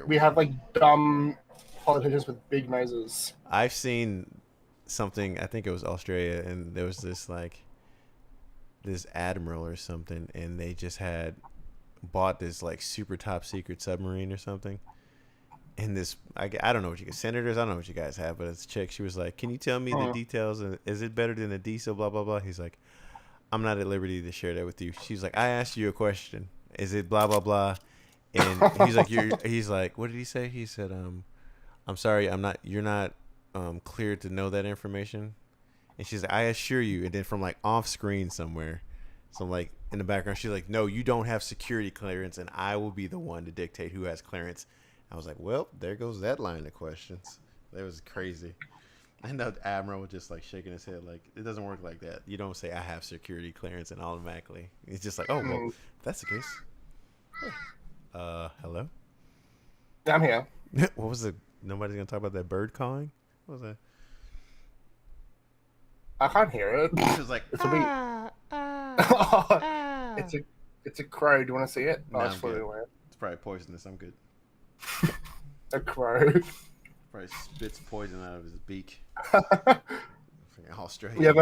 We have like dumb politicians with big noses. I've seen something. I think it was Australia, and there was this admiral or something, and they just had bought this like super top secret submarine or something. And this, I don't know what you guys, senators, I don't know what you guys have, but it's a chick. She was like, "Can you tell me the details? And is it better than a diesel? Blah blah blah." He's like, "I'm not at liberty to share that with you." She's like, "I asked you a question. Is it blah blah blah?" And he's like, he's like, what did he say? He said, "I'm sorry, you're not cleared to know that information." And she's like, "I assure you." And then from like off screen somewhere, so like in the background, she's like, "No, you don't have security clearance, and I will be the one to dictate who has clearance." I was like, well, there goes that line of questions. That was crazy. And the admiral was just like shaking his head, like it doesn't work like that. You don't say I have security clearance and automatically. It's just like, oh well, if that's the case. Hello. I'm here. What was the? Nobody's gonna talk about that bird calling. What was that? I can't hear it. It was like It's a crow. Do you want to see it? No, it's I'm flew good. away. It's probably poisonous. I'm good. A crow. Probably spits poison out of his beak. Australia. We have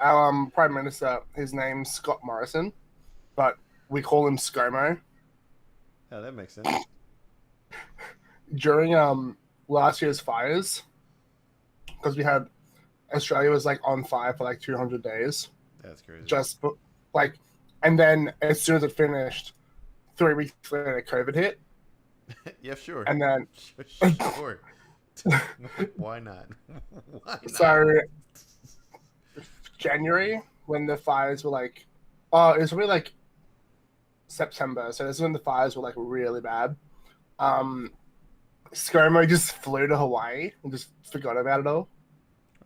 our Prime Minister. His name's Scott Morrison, but we call him ScoMo. Oh, that makes sense. During last year's fires because we had Australia was like on fire for like 200 days. That's crazy. Just like, and then as soon as it finished, 3 weeks later, COVID hit. Yeah, sure. And then sure. Why not? Why not? So January, when the fires were like, oh, it was really like September. So this is when the fires were like really bad. ScoMo just flew to Hawaii and just forgot about it all.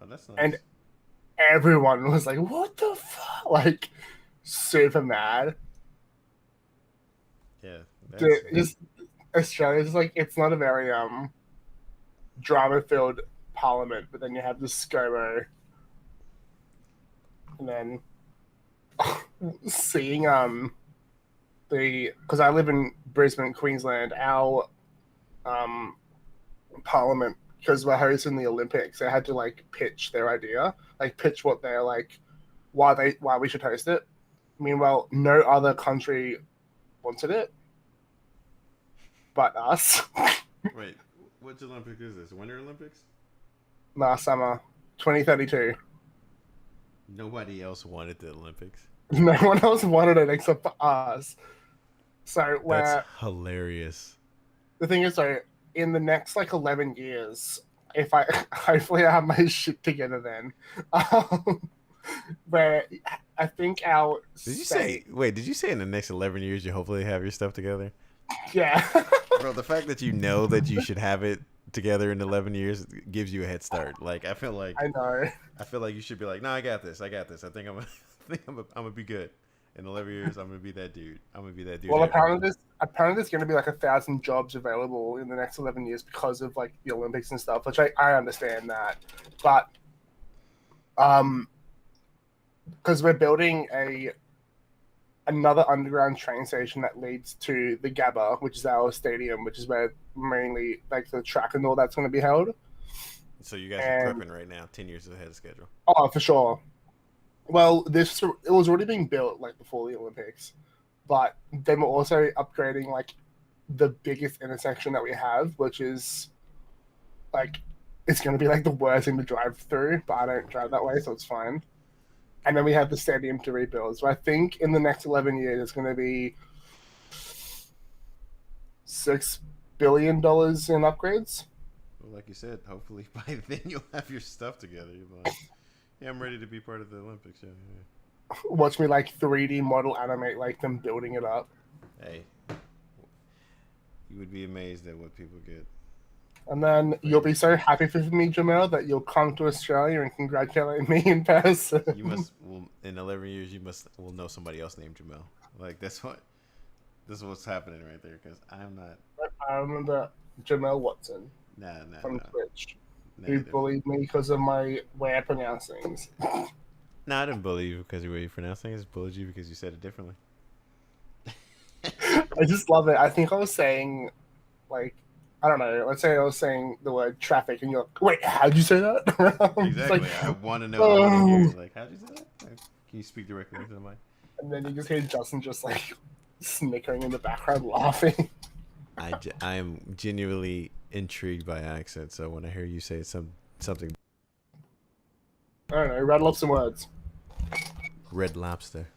Oh, that's nice. And everyone was like, what the fuck? Like, super mad. Yeah. Just Australia's like, it's not a very drama-filled parliament, but then you have the ScoMo. And then seeing because I live in Brisbane, Queensland, our parliament, because we're hosting the Olympics, they had to like pitch their idea, like pitch what they're like, why we should host it. Meanwhile, no other country wanted it but us. Wait, which Olympic is this? Winter Olympics? Last summer, 2032. Nobody else wanted the Olympics. No one else wanted it except for us. So that's hilarious. The thing is, though, in the next like 11 years, if I hopefully I have my shit together then, where I think our did you say in the next 11 years you hopefully have your stuff together? Yeah. Bro, the fact that you know that you should have it together in 11 years gives you a head start. Like I feel like you should be like, no, I got this. I think I'm gonna be good. In 11 years, I'm gonna be that dude. Well, apparently there's gonna be like 1,000 jobs available in the next 11 years because of like the Olympics and stuff, which I understand that, but because we're building another underground train station that leads to the Gabba, which is our stadium, which is where mainly like the track and all that's going to be held. So you guys are prepping right now, 10 years ahead of schedule. Oh, for sure. Well, it was already being built like before the Olympics, but then we're also upgrading like the biggest intersection that we have, which is like it's going to be like the worst thing to drive through, but I don't drive that way, so it's fine. And then we have the stadium to rebuild. So I think in the next 11 years, it's going to be $6 billion in upgrades. Well, like you said, hopefully by then you'll have your stuff together. You'll be like, yeah, I'm ready to be part of the Olympics. Yeah. Watch me like 3D model animate like them building it up. Hey, you would be amazed at what people get. And then you'll be so happy for me, Jamel, that you'll come to Australia and congratulate me in person. You must, in 11 years, will know somebody else named Jamel. Like, this is what's happening right there, because I'm not. I remember Jamel Watson from Twitch, who bullied me because of my way I pronounce things. No, I didn't bully you because of the way you pronounce things. I bullied you because you said it differently. I just love it. I think I was saying, like, I don't know. Let's say I was saying the word traffic, and you're like, "Wait, how'd you say that?" Exactly. Like, I want to know. I want to hear. Like, how'd you say that? Can you speak directly into the mic? And then you just hear Justin just like snickering in the background, laughing. I am genuinely intrigued by accents. So when I hear you say something, I don't know. Rattle up some words. Red lobster.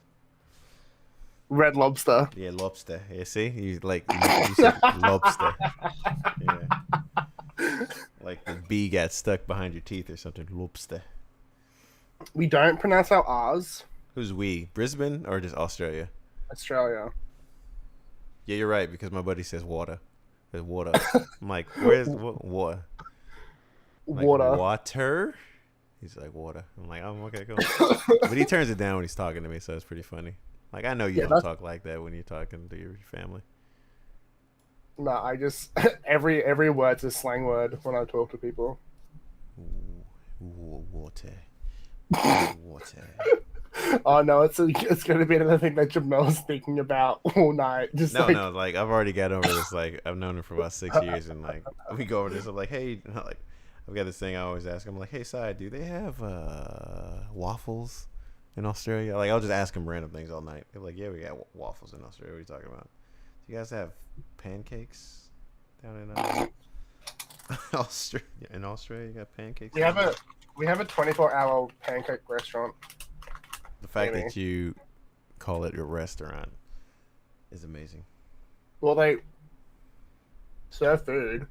Red lobster. Yeah, lobster. Yeah, see, you said lobster. Yeah, like the B got stuck behind your teeth or something. Lobster. We don't pronounce our R's. Who's we? Brisbane or just Australia? Australia. Yeah, you're right because my buddy says water. There's water. I'm like, where's water? Like, water. Water. He's like water. I'm like, oh, okay, cool. But he turns it down when he's talking to me, so it's pretty funny. Like, I know you don't talk like that when you're talking to your family. No, I just every word's a slang word when I talk to people. Water. Water. Oh no, it's going to be another thing that Jamel's thinking about all night. Just like I've already got over this. Like I've known him for about 6 years, and like we go over this. I'm like, hey, like I've got this thing I always ask him. I'm like, hey, Sai, do they have waffles in Australia? Like I'll just ask him random things all night. They're like, yeah, we got waffles in Australia. What are you talking about? Do you guys have pancakes down in? Australia. In Australia, you got pancakes. We have a 24-hour pancake restaurant. The fact Maybe. that you call it a restaurant is amazing. Well, they serve food.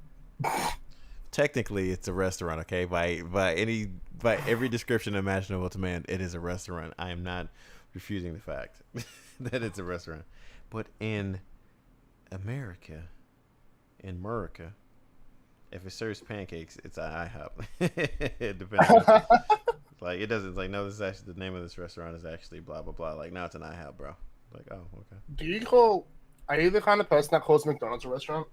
Technically, it's a restaurant. Okay, by every description imaginable to man, it is a restaurant. I am not refusing the fact that it's a restaurant. But in America, if it serves pancakes, it's an IHOP. It depends. Like it doesn't. It's like no, this is actually the name of this restaurant is actually blah blah blah. Like now it's an IHOP, bro. Like oh okay. Are you the kind of person that calls McDonald's a restaurant?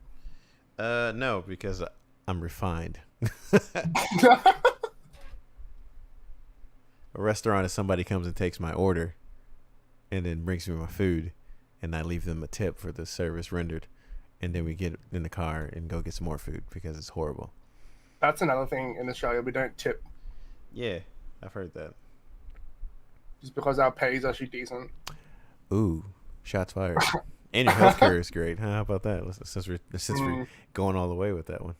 No, because I'm refined. A restaurant is somebody comes and takes my order, and then brings me my food, and I leave them a tip for the service rendered, and then we get in the car and go get some more food because it's horrible. That's another thing in Australia. We don't tip Yeah, I've heard that. just because our pay is actually decent. Ooh, shots fired. And your healthcare is great. Huh? How about that? Since we're going all the way with that one.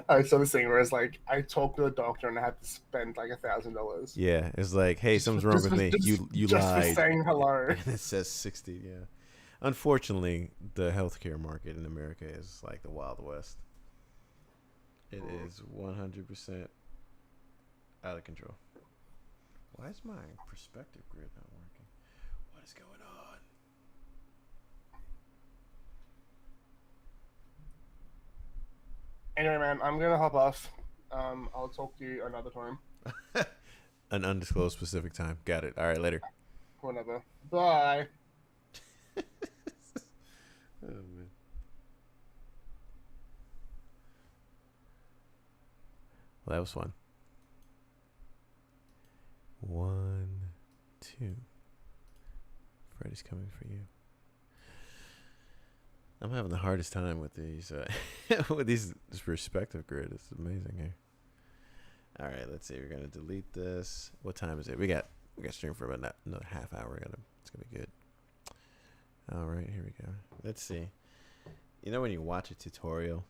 I saw this thing where it's like I talked to the doctor and I had to spend like $1,000. Yeah, it's like, hey, something's wrong with me. You just lied. for saying hello. And it says 60. Yeah. Unfortunately, the healthcare market in America is like the Wild West. It is 100% out of control. Why is my perspective grid not working? What is going on? Anyway, man, I'm gonna hop off. I'll talk to you another time. An undisclosed specific time. Got it. All right, later. Whenever. Bye. Oh, man. Well, that was fun. 1, 2. Freddy's coming for you. I'm having the hardest time with these this perspective grid. It's amazing here. All right, let's see. We're gonna delete this. What time is it? We got stream for about another half hour. It's gonna be good. All right, here we go. Let's see. You know when you watch a tutorial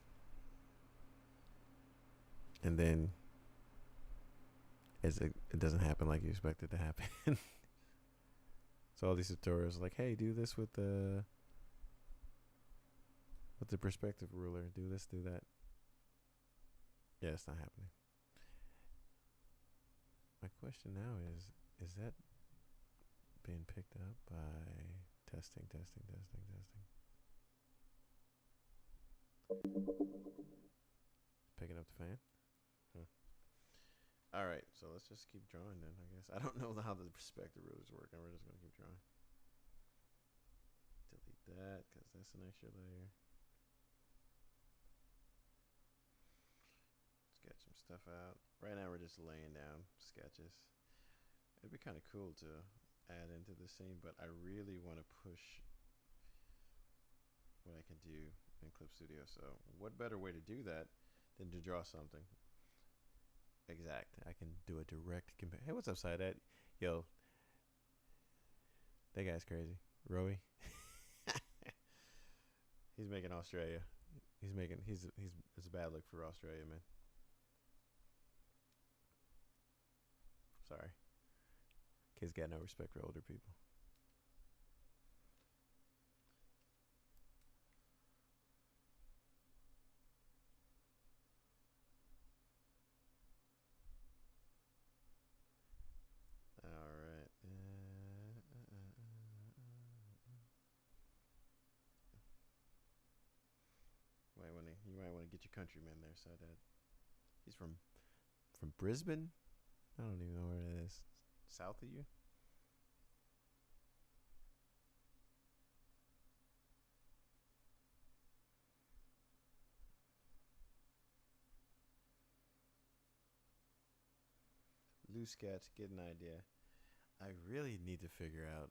and then it doesn't happen like you expect it to happen. So all these tutorials are like, hey, do this with the perspective ruler. Do this, do that. Yeah, it's not happening. My question now is that being picked up by testing? Picking up the fan? Huh. All right, so let's just keep drawing then, I guess. I don't know how the perspective rulers work, and we're just going to keep drawing. Delete that, because that's an extra layer. Sketch some stuff out. Right now we're just laying down sketches. It'd be kind of cool to add into the scene, but I really want to push what I can do in Clip Studio. So what better way to do that than to draw something? Exact. I can do a direct compare. Hey, what's up, Sidet? Yo, that guy's crazy. Rowie. He's making Australia. It's a bad look for Australia, man. Sorry. Kids got no respect for older people. All right. You might want to get your countryman there, so that he's from Brisbane. I don't even know where it is. South of you? Loose sketch, get an idea. I really need to figure out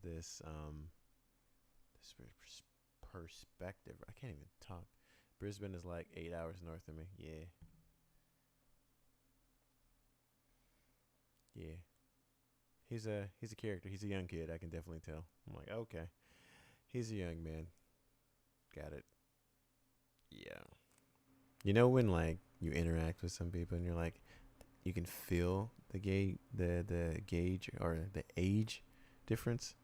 this perspective. I can't even talk. Brisbane is like 8 hours north of me. Yeah. Yeah. He's a character. He's a young kid. I can definitely tell. I'm like, okay. He's a young man. Got it. Yeah. You know when like you interact with some people and you're like, you can feel the gauge or the age difference.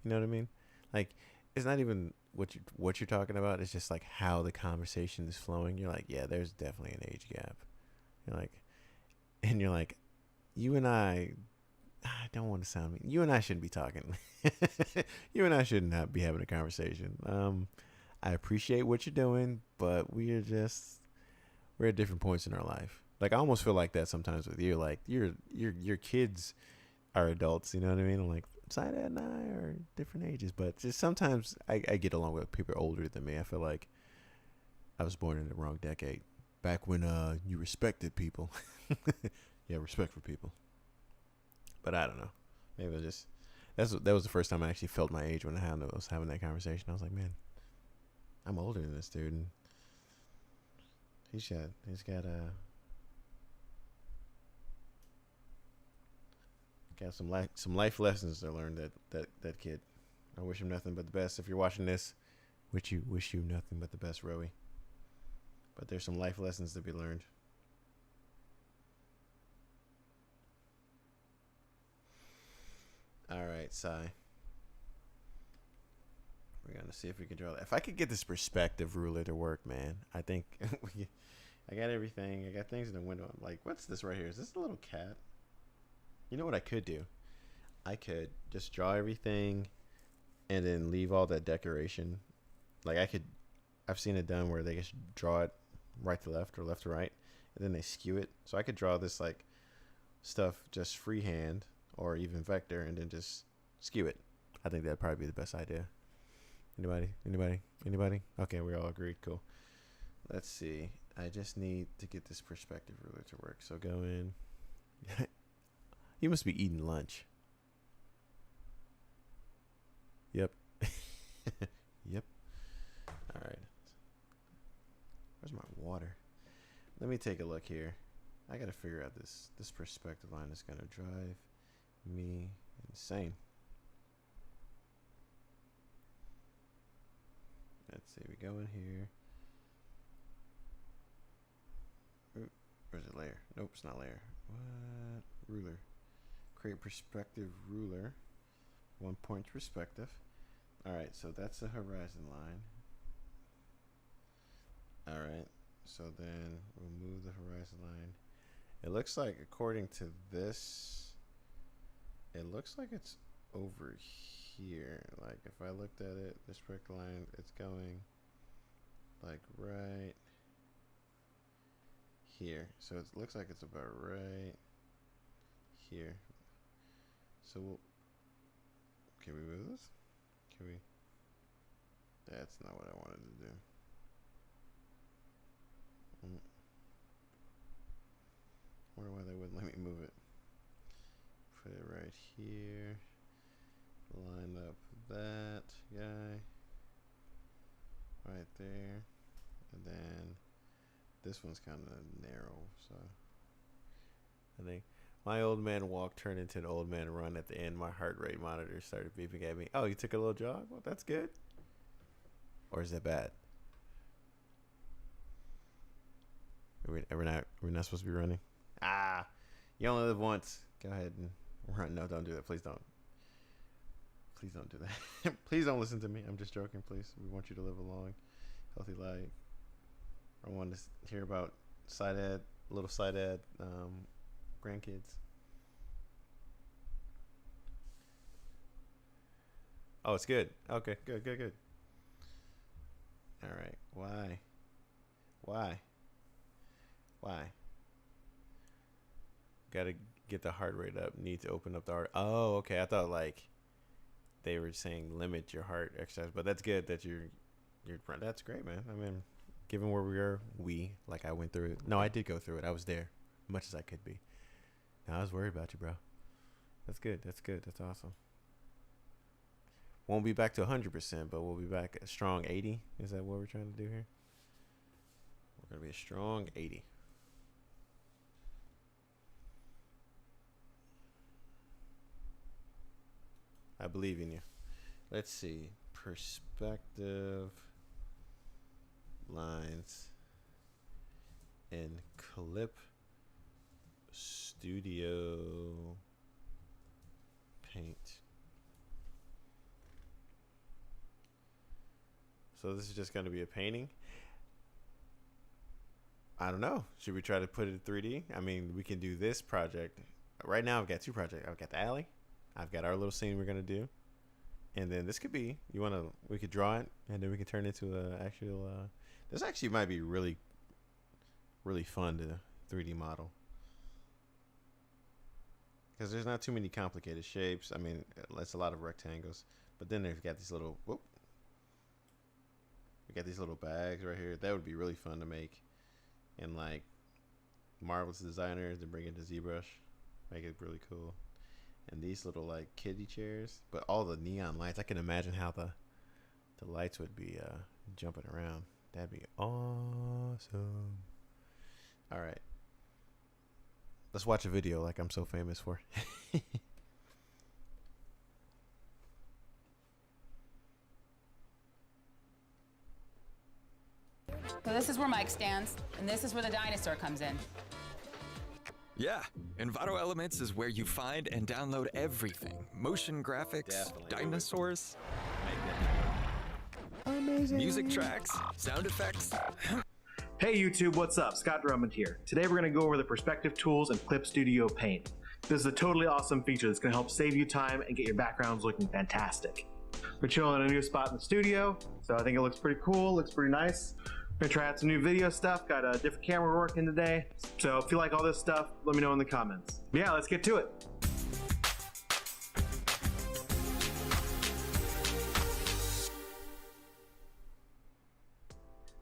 You know what I mean? Like it's not even what you're talking about. It's just like how the conversation is flowing. You're like, yeah, there's definitely an age gap. You're like, and you're like, you and I don't want to sound mean. You and I shouldn't be talking. You and I should not be having a conversation. I appreciate what you're doing, but we're at different points in our life. Like I almost feel like that sometimes with you. Like your kids are adults. You know what I mean? I'm like Side and I are different ages, but just sometimes I get along with people older than me. I feel like I was born in the wrong decade. Back when you respected people. Yeah, respect for people. But I don't know. Maybe it was just that was the first time I actually felt my age when I was having that conversation. I was like, man, I'm older than this dude. And he's got some life lessons to learn. That kid. I wish him nothing but the best. If you're watching this, wish you nothing but the best, Rowie. But there's some life lessons to be learned. All right, Sai. We're gonna see if we can draw that. If I could get this perspective ruler to work, man, I think I got everything. I got things in the window. I'm like, what's this right here? Is this a little cat? You know what I could do? I could just draw everything and then leave all that decoration. Like I've seen it done where they just draw it right to left or left to right, and then they skew it. So I could draw this like stuff just freehand or even vector, and then just skew it. I think that'd probably be the best idea. Anybody? Okay, we all agreed. Cool. Let's see. I just need to get this perspective ruler to work. So go in. You must be eating lunch. Yep. Yep. All right. Where's my water? Let me take a look here. I gotta figure out this perspective line is gonna drive me insane. Let's see. We go in here. Oop, where's it? Layer? Nope, it's not layer. What? Ruler. Create perspective ruler. 1 point perspective. All right, so that's the horizon line. All right, so then we'll move the horizon line. It looks like, according to this, it looks like it's over here. Like if I looked at it, this perspective line, it's going like right here. So it looks like it's about right here. So can we move this? Can we? That's not what I wanted to do. Wonder why they wouldn't let me move it. Put it right here. Line up that guy right there, and then this one's kind of narrow, so I think my old man walk turned into an old man run. At the end, my heart rate monitor started beeping at me. Oh, you took a little jog? Well, that's good. Or is that bad? We're not supposed to be running. Ah, you only live once. Go ahead and run. No, don't do that. Please don't. Please don't do that. Please don't listen to me. I'm just joking, please. We want you to live a long, healthy life. I want to hear about little side ad grandkids. Oh, it's good. Okay, good. All right. Why? Gotta get the heart rate up. Need to open up the heart. Oh, okay. I thought like they were saying limit your heart exercise, but that's good that you're that's great, man. I mean, given where we are, like I went through it. No, I did go through it. I was there, much as I could be. No, I was worried about you, bro. That's good. That's awesome. Won't be back to 100%, but we'll be back a strong 80. Is that what we're trying to do here? We're gonna be a strong 80. I believe in you. Let's see. Perspective lines. in Clip Studio Paint. So this is just going to be a painting. I don't know. Should we try to put it in 3D? I mean, we can do this project. Right now I've got 2 projects. I've got the alley. I've got our little scene we're going to do. And then this could be, we could draw it and then we can turn it into a actual, this actually might be really, really fun to 3D model. Because there's not too many complicated shapes. I mean, it's a lot of rectangles. But then they've got these little, we got these little bags right here. That would be really fun to make. And like, marvelous designers to bring it to ZBrush. Make it really cool. And these little like kiddie chairs. But all the neon lights. I can imagine how the lights would be jumping around. That'd be awesome. All right. Let's watch a video like I'm so famous for. So this is where Mike stands, and this is where the dinosaur comes in. Yeah, Envato Elements is where you find and download everything. Motion graphics, Definitely. dinosaurs, Amazing. music tracks, sound effects. Hey YouTube, what's up? Scott Drummond here. Today we're going to go over the perspective tools in Clip Studio Paint. This is a totally awesome feature that's going to help save you time and get your backgrounds looking fantastic. We're chilling in a new spot in the studio, so I think it looks pretty cool, looks pretty nice. We're gonna try out some new video stuff, got a different camera working today. So if you like all this stuff, let me know in the comments. Yeah, let's get to it.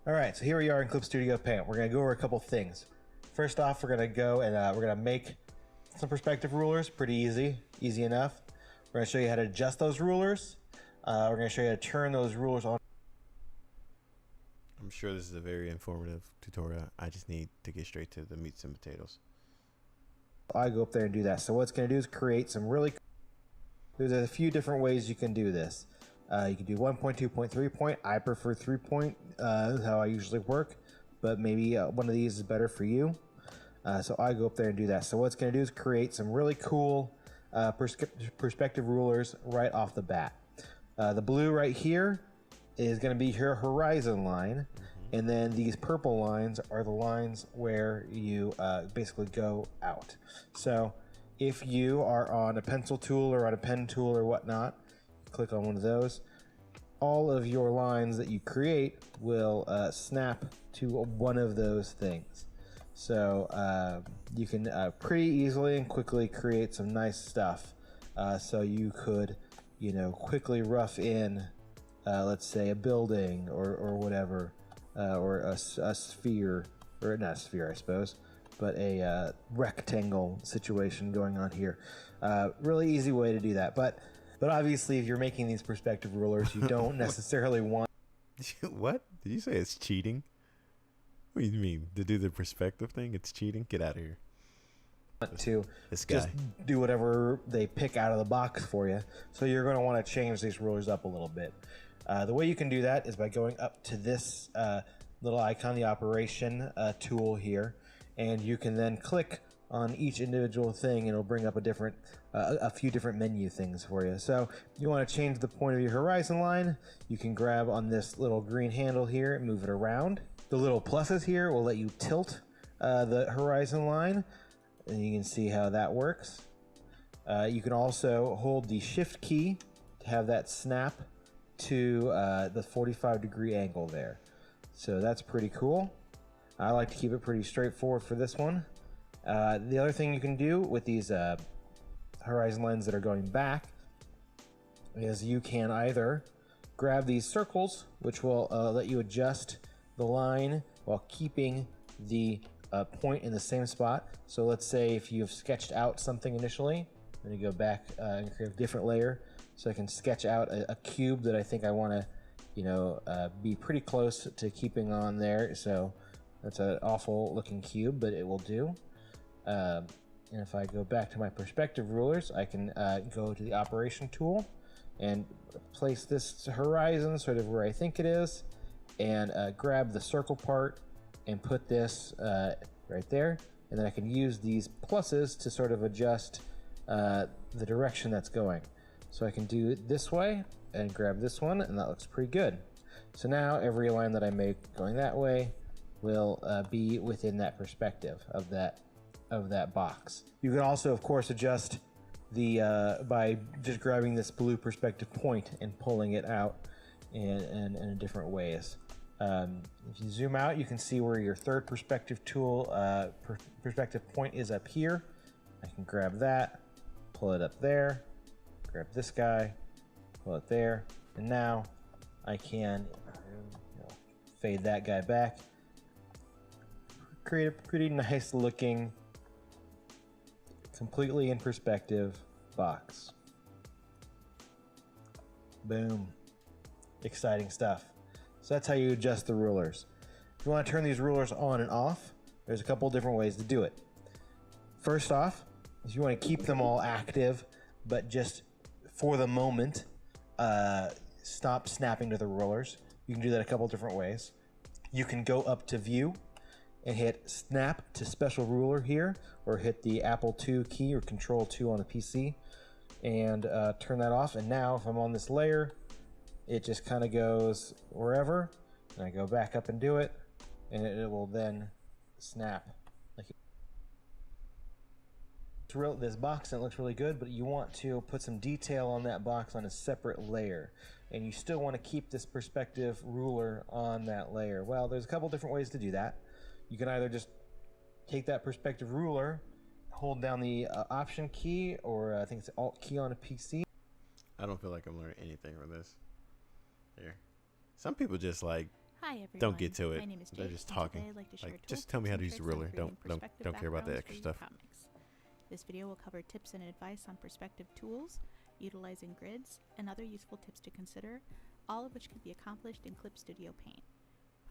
All right, so here we are in Clip Studio Paint. We're gonna go over a couple things. First off, we're gonna go and we're gonna make some perspective rulers. Pretty easy enough. We're gonna show you how to adjust those rulers. We're gonna show you how to turn those rulers on. I'm sure this is a very informative tutorial. I just need to get straight to the meats and potatoes. I go up there and do that. So what it's gonna do is create some really. There's a few different ways you can do this. You can do 1 point, 2 point, 3 point. I prefer 3 point. Is how I usually work, but maybe one of these is better for you. So I go up there and do that. So what it's going to do is create some really cool perspective rulers right off the bat. The blue right here is going to be your horizon line, and then these purple lines are the lines where you basically go out. So if you are on a pencil tool or on a pen tool or whatnot, click on one of those, all of your lines that you create will snap to one of those things. So you can pretty easily and quickly create some nice stuff. So you could, quickly rough in, let's say, a building or whatever, or a sphere, or not a sphere, I suppose, but a rectangle situation going on here. Really easy way to do that. But obviously, if you're making these perspective rulers, you don't necessarily want. What? Did you say it's cheating? What do you mean? To do the perspective thing? It's cheating? Get out of here. To This guy. just do whatever they pick out of the box for you. So you're going to want to change these rulers up a little bit. The way you can do that is by going up to this little icon, the operation tool here, and you can then click on each individual thing, and it'll bring up a few different menu things for you. So you want to change the point of your horizon line, you can grab on this little green handle here and move it around. The little pluses here will let you tilt the horizon line, and you can see how that works. You can also hold the shift key to have that snap to the 45-degree angle there. So that's pretty cool. I like to keep it pretty straightforward for this one. The other thing you can do with these horizon lines that are going back is you can either grab these circles, which will let you adjust the line while keeping the point in the same spot. So let's say if you've sketched out something initially, I'm going to go back and create a different layer so I can sketch out a cube that I think I want to be pretty close to keeping on there. So that's an awful looking cube, but it will do. And if I go back to my perspective rulers, I can go to the operation tool and place this horizon sort of where I think it is, and grab the circle part and put this right there, and then I can use these pluses to sort of adjust the direction that's going. So I can do it this way and grab this one, and that looks pretty good. So now every line that I make going that way will be within that perspective of that box. You can also, of course, adjust the by just grabbing this blue perspective point and pulling it out in different ways. If you zoom out, you can see where your third perspective tool perspective point is up here. I can grab that, pull it up there, grab this guy, pull it there, and now I can fade that guy back, create a pretty nice looking, completely in perspective box. Boom. Exciting stuff. So that's how you adjust the rulers. If you want to turn these rulers on and off, there's a couple different ways to do it. First off, if you want to keep them all active, but just for the moment, stop snapping to the rulers, you can do that a couple different ways. You can go up to view and hit snap to special ruler here, or hit the Apple II key or Control 2 on a PC and turn that off. And now if I'm on this layer, it just kind of goes wherever, and I go back up and do it, and it will then snap. This box, and it looks really good, but you want to put some detail on that box on a separate layer, and you still want to keep this perspective ruler on that layer. Well, there's a couple different ways to do that. You can either just take that perspective ruler, hold down the Option key, or I think it's Alt key on a PC. I don't feel like I'm learning anything from this. Here, some people just like Hi everyone. don't get to it. My name is They're Jake, just and talking. today I'd like to share Like, tools, just tell me tips, how to and use the tricks on ruler. creating Don't perspective care about the backgrounds extra reading stuff. comics. This video will cover tips and advice on perspective tools, utilizing grids, and other useful tips to consider, all of which can be accomplished in Clip Studio Paint.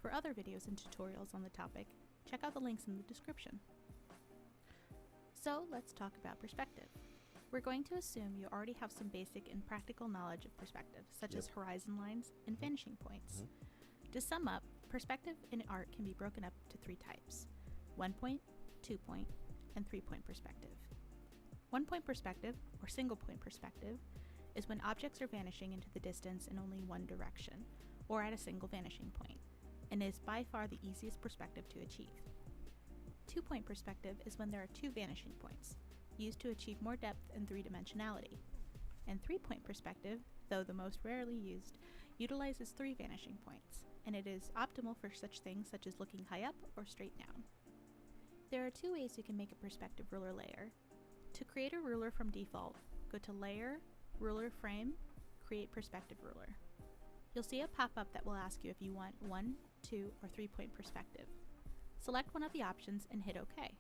For other videos and tutorials on the topic, check out the links in the description. So let's talk about perspective. We're going to assume you already have some basic and practical knowledge of perspective, such as horizon lines and vanishing points. To sum up, perspective in art can be broken up to 3 types: 1-point, 2-point, and 3-point perspective. 1-point perspective, or single-point perspective, is when objects are vanishing into the distance in only one direction, or at a single vanishing point, and is by far the easiest perspective to achieve. 2-point perspective is when there are 2 vanishing points, used to achieve more depth and 3-dimensionality. And 3-point perspective, though the most rarely used, utilizes 3 vanishing points, and it is optimal for such things such as looking high up or straight down. There are 2 ways you can make a perspective ruler layer. To create a ruler from default, go to Layer, Ruler Frame, Create Perspective Ruler. You'll see a pop-up that will ask you if you want 1, 2, or 3-point perspective. Select one of the options and hit OK.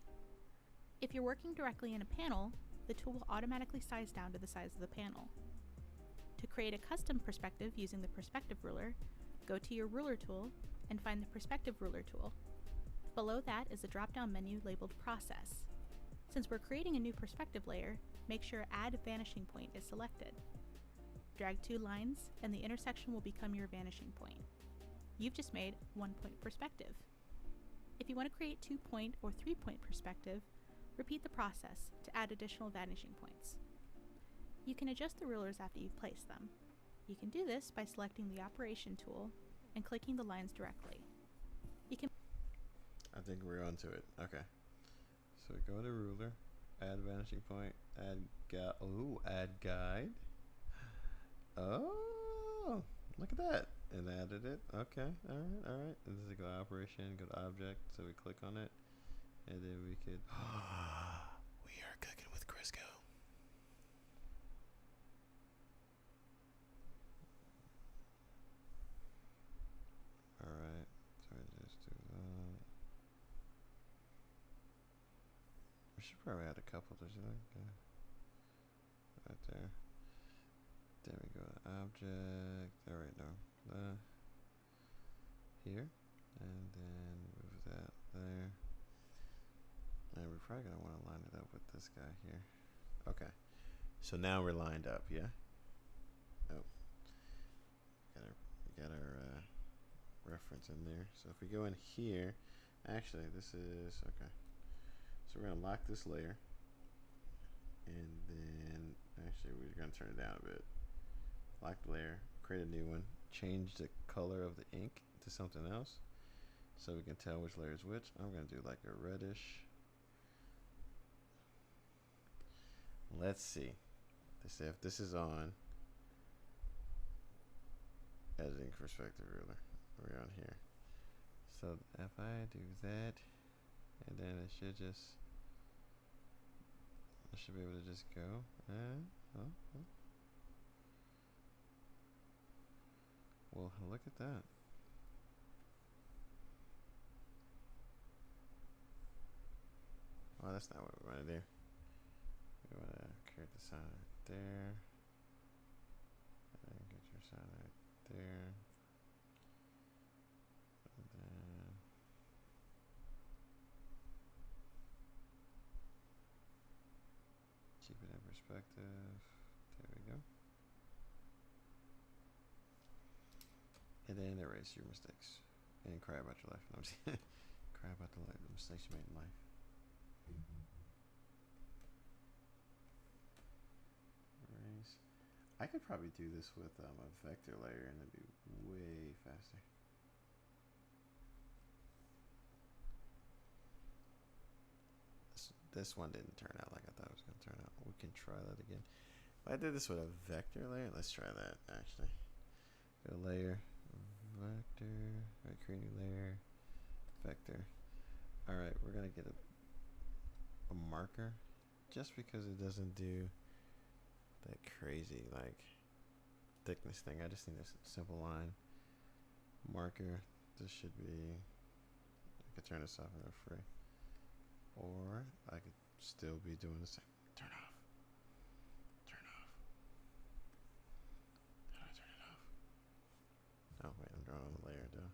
If you're working directly in a panel, the tool will automatically size down to the size of the panel. To create a custom perspective using the perspective ruler, go to your ruler tool and find the perspective ruler tool. Below that is a drop-down menu labeled Process. Since we're creating a new perspective layer, make sure Add Vanishing Point is selected. Drag 2 lines and the intersection will become your vanishing point. You've just made 1-point perspective. If you want to create 2-point or 3-point perspective, repeat the process to add additional vanishing points. You can adjust the rulers after you've placed them. You can do this by selecting the Operation tool and clicking the lines directly. I think we're onto it. Okay. So we go to ruler, add vanishing point, add guide. Oh, look at that. And added it. Okay. All right. And this is go to operation, go to object. So we click on it. And then we could we are cooking with Crisco. All right. So I just do that. We should probably add a couple, don't you think? Yeah. Right there. Then we go to object. All right, no. Here. And then move that there. And we're probably going to want to line it up with this guy here. Okay. So now we're lined up, yeah? Oh. We got our reference in there. So if we go in here, Actually, this is okay. So we're gonna lock this layer, and then actually we're gonna turn it down a bit. Lock the layer, create a new one, change the color of the ink to something else, so we can tell which layer is which. I'm gonna do like a reddish. Let's see. This if this is on editing perspective ruler. We're on here. So if I do that, and then it should just, I should be able to just go. Well, look at that. Oh, that's not what we want to do. We want to create the sign right there. And get your sign right there. And then keep it in perspective. There we go. And then erase your mistakes. And cry about your life. No, I'm just kidding. Cry about the mistakes you made in life. Erase. I could probably do this with a vector layer and it'd be way faster. This one didn't turn out like I thought it was going to turn out. We can try that again. If I did this with a vector layer, let's try that actually. Go to layer, vector, right, create new layer, vector. Alright, we're going to get a marker just because it doesn't do that crazy like thickness thing. I just need a simple line marker. This should be, I could turn this off and they're free, or I could still be doing the same. Turn off, turn off. How do I turn it off? Oh wait, I'm drawing on the layer though.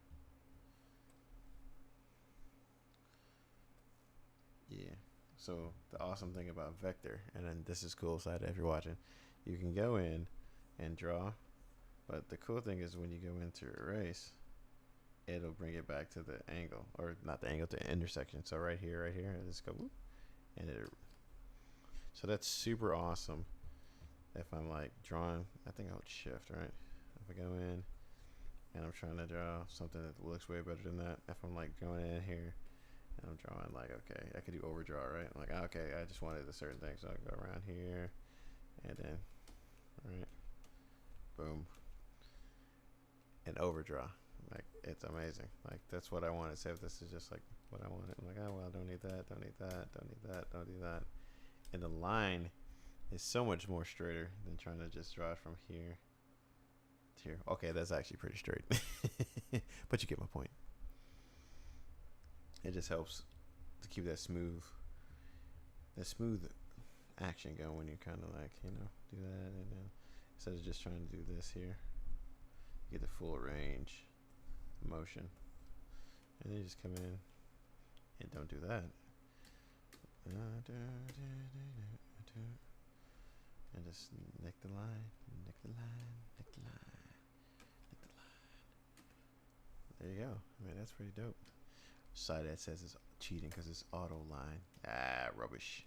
Yeah. So the awesome thing about vector, and then this is cool side if you're watching, you can go in and draw, but the cool thing is when you go into erase, it'll bring it back to the angle, or not the angle, to the intersection. So right here, just go whoop, and it. So that's super awesome. If I'm like drawing, I think I would shift, right? If I go in and I'm trying to draw something that looks way better than that, if I'm like going in here and I'm drawing like, okay, I could do overdraw, right? I'm like, okay, I just wanted a certain thing, so I go around here and then, right, boom, and overdraw. Like, it's amazing. Like, that's what I wanted. Say if this is just like what I wanted. I'm like, oh well, don't need that, don't need that, don't need that, don't do that. And the line is so much more straighter than trying to just draw it from here to here. Okay, that's actually pretty straight. But you get my point. It just helps to keep that smooth action going when you kind of like, you know, do that, and then instead of just trying to do this here, you get the full range of motion, and then you just come in and don't do that, and just nick the line, nick the line, nick the line, nick the line. There you go. I mean, that's pretty dope. Side that says it's cheating because it's auto line. Ah, rubbish.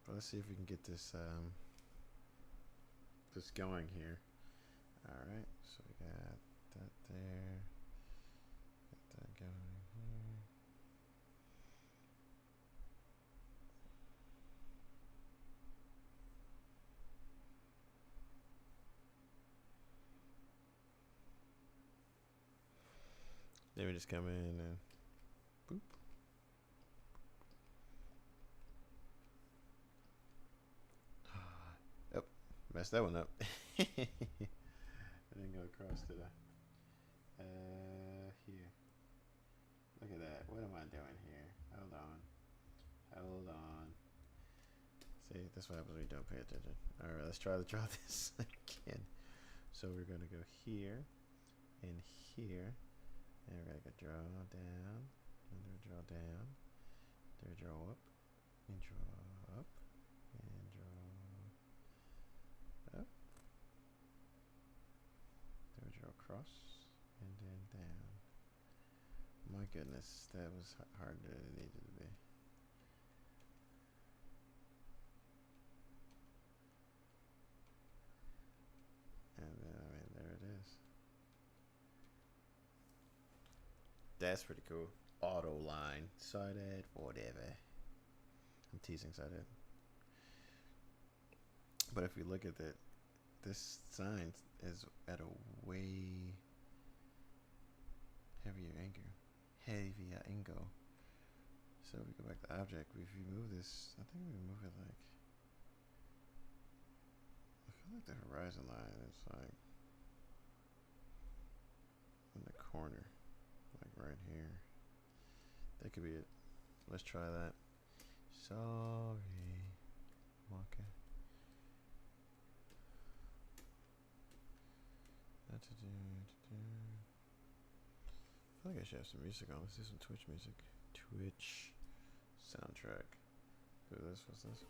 But let's see if we can get this this going here. All right, so we got that there. Got that going here. Then we just come in and boop. Oh, messed that one up. I didn't go across to the here. Look at that. What am I doing here? Hold on. See, that's what happens when you don't pay attention. Alright, let's try to draw this again. So we're gonna go here and here. And we're gonna go draw down, and then draw down, then draw up, and draw up, and draw up, then draw across, and then down. My goodness, that was harder than it needed to be. And then, I mean, there it is. That's pretty cool. Auto line. Sided, whatever. I'm teasing Sided. But if we look at it, this sign is at a way heavier angle. So if we go back to object, if you move this, I think we move it like, I feel like the horizon line is like in the corner, like right here. That could be it. Let's try that. Sorry, Waka. I feel like I should have some music on. Let's do some Twitch music. Twitch soundtrack. Who this? What's this?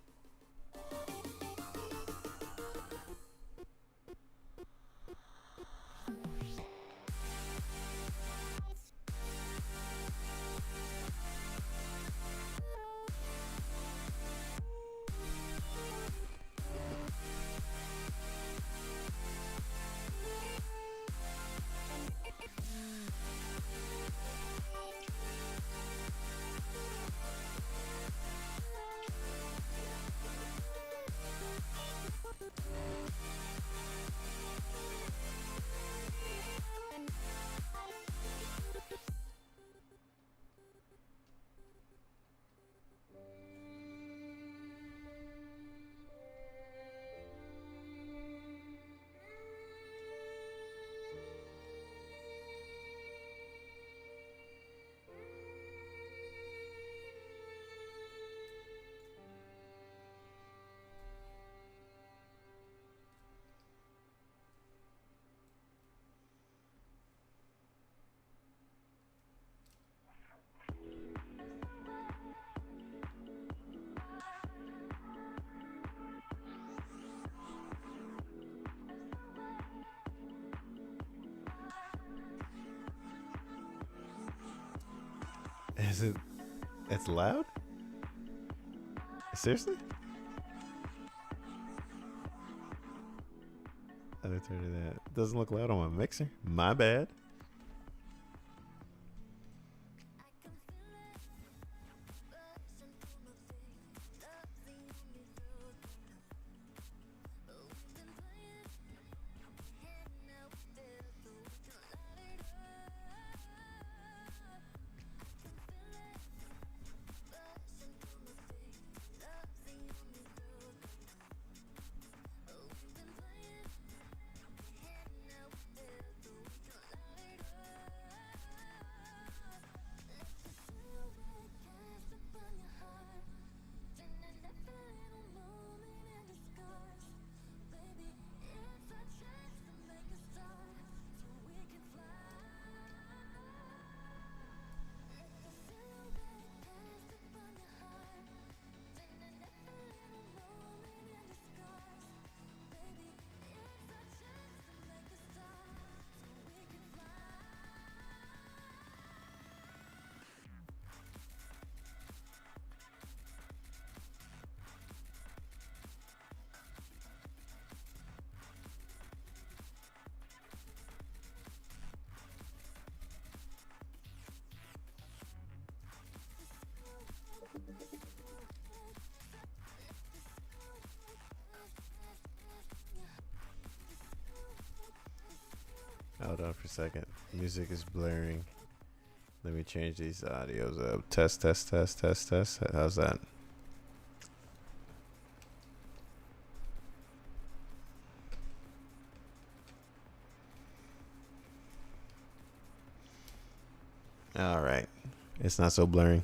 Is it? It's loud? Seriously? I didn't turn it that. Doesn't look loud on my mixer. My bad. Hold on for a second. Music is blaring. Let me change these audios up. Test, test, test, test, test. How's that? All right. It's not so blurring.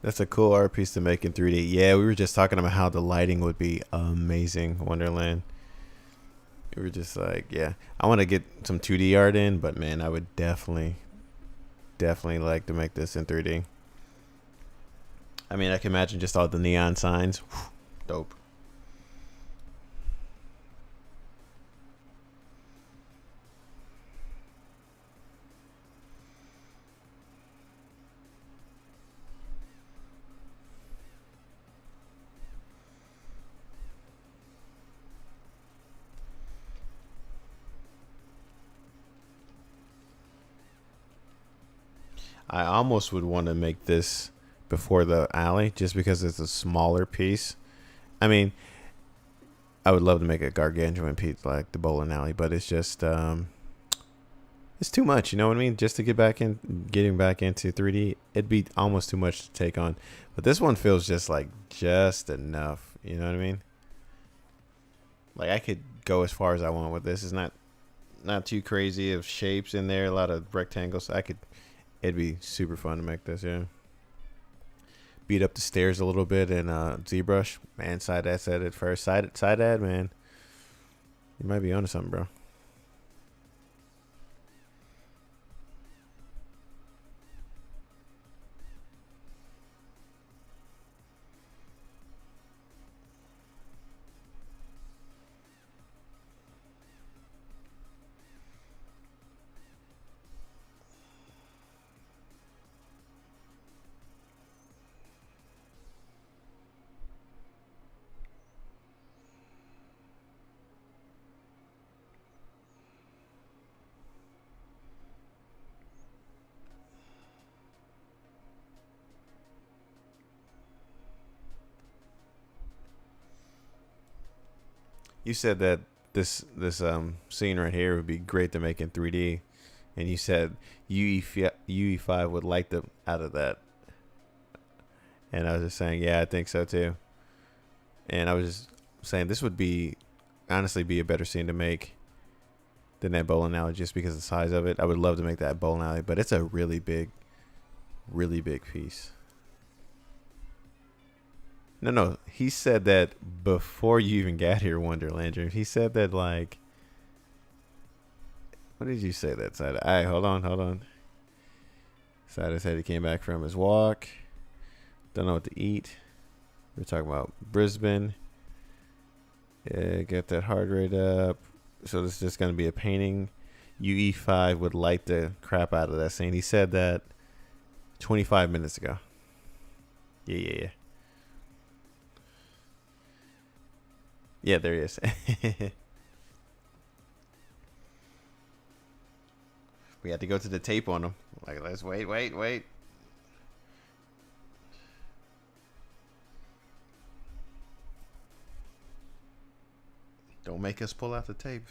That's a cool art piece to make in 3D. Yeah, we were just talking about how the lighting would be amazing, Wonderland. We were just like, yeah, I want to get some 2D art in, but man, I would definitely like to make this in 3D. I mean, I can imagine just all the neon signs. Dope. I almost would want to make this before the alley just because it's a smaller piece. I mean, I would love to make a gargantuan piece like the bowling alley, but it's just it's too much, you know what I mean? Just to getting back into 3D, it'd be almost too much to take on. But this one feels just enough, you know what I mean? Like I could go as far as I want with this. It's not too crazy of shapes in there, a lot of rectangles. It'd be super fun to make this, yeah. Beat up the stairs a little bit in ZBrush. Man, side ad said it first. Side ad, man. You might be onto something, bro. You said that this scene right here would be great to make in 3D, and you said UE5 would light the out of that, and I was just saying, yeah, I think so too. And I was just saying this would honestly be a better scene to make than that bowling alley just because of the size of it. I would love to make that bowling alley, but it's a really big piece. No. He said that before you even got here, Wonderlander. He said that like, what did you say that side? All right, hold on. Side said he came back from his walk. Don't know what to eat. We're talking about Brisbane. Yeah, get that heart rate up. So this is just gonna be a painting. UE5 would light the crap out of that scene. He said that 25 minutes ago. Yeah. Yeah, there he is. We had to go to the tape on him. Like, let's wait. Don't make us pull out the tape.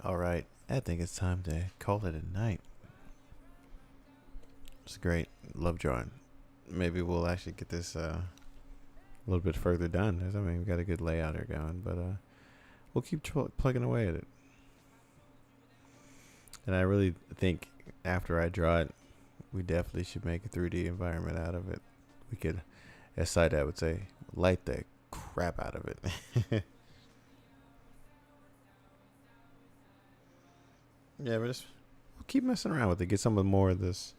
All right, I think it's time to call it a night. It's great. Love drawing. Maybe we'll actually get this a little bit further done. I mean, we've got a good layout here going, but we'll keep plugging away at it. And I really think after I draw it, we definitely should make a 3D environment out of it. We could, as Saida would say, light the crap out of it. Yeah, we'll keep messing around with it. Get some of more of this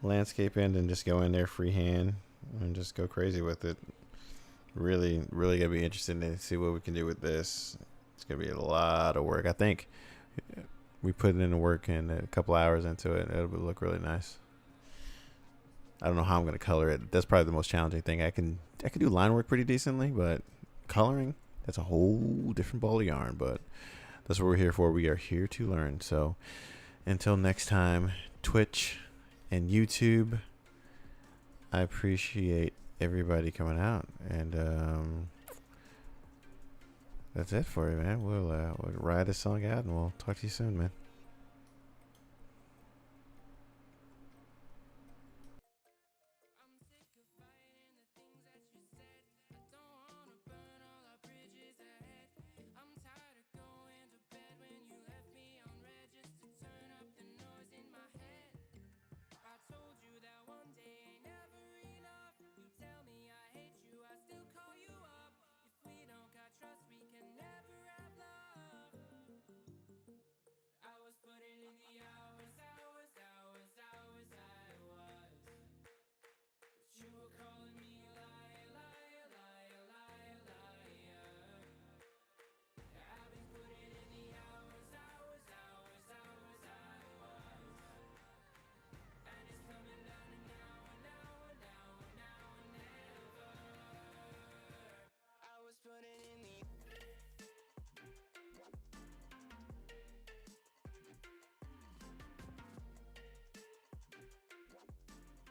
landscape in and just go in there freehand and just go crazy with it. Really gonna be interested to see what we can do with this. It's gonna be a lot of work. I think we put in the work and a couple hours into it. It'll look really nice. I don't know how I'm gonna color it. That's probably the most challenging thing. I can do line work pretty decently, but coloring, that's a whole different ball of yarn. But that's what we're here for. We are here to learn. So until next time, Twitch and YouTube, I appreciate everybody coming out. And that's it for you, man. We'll ride this song out and we'll talk to you soon, man. Trust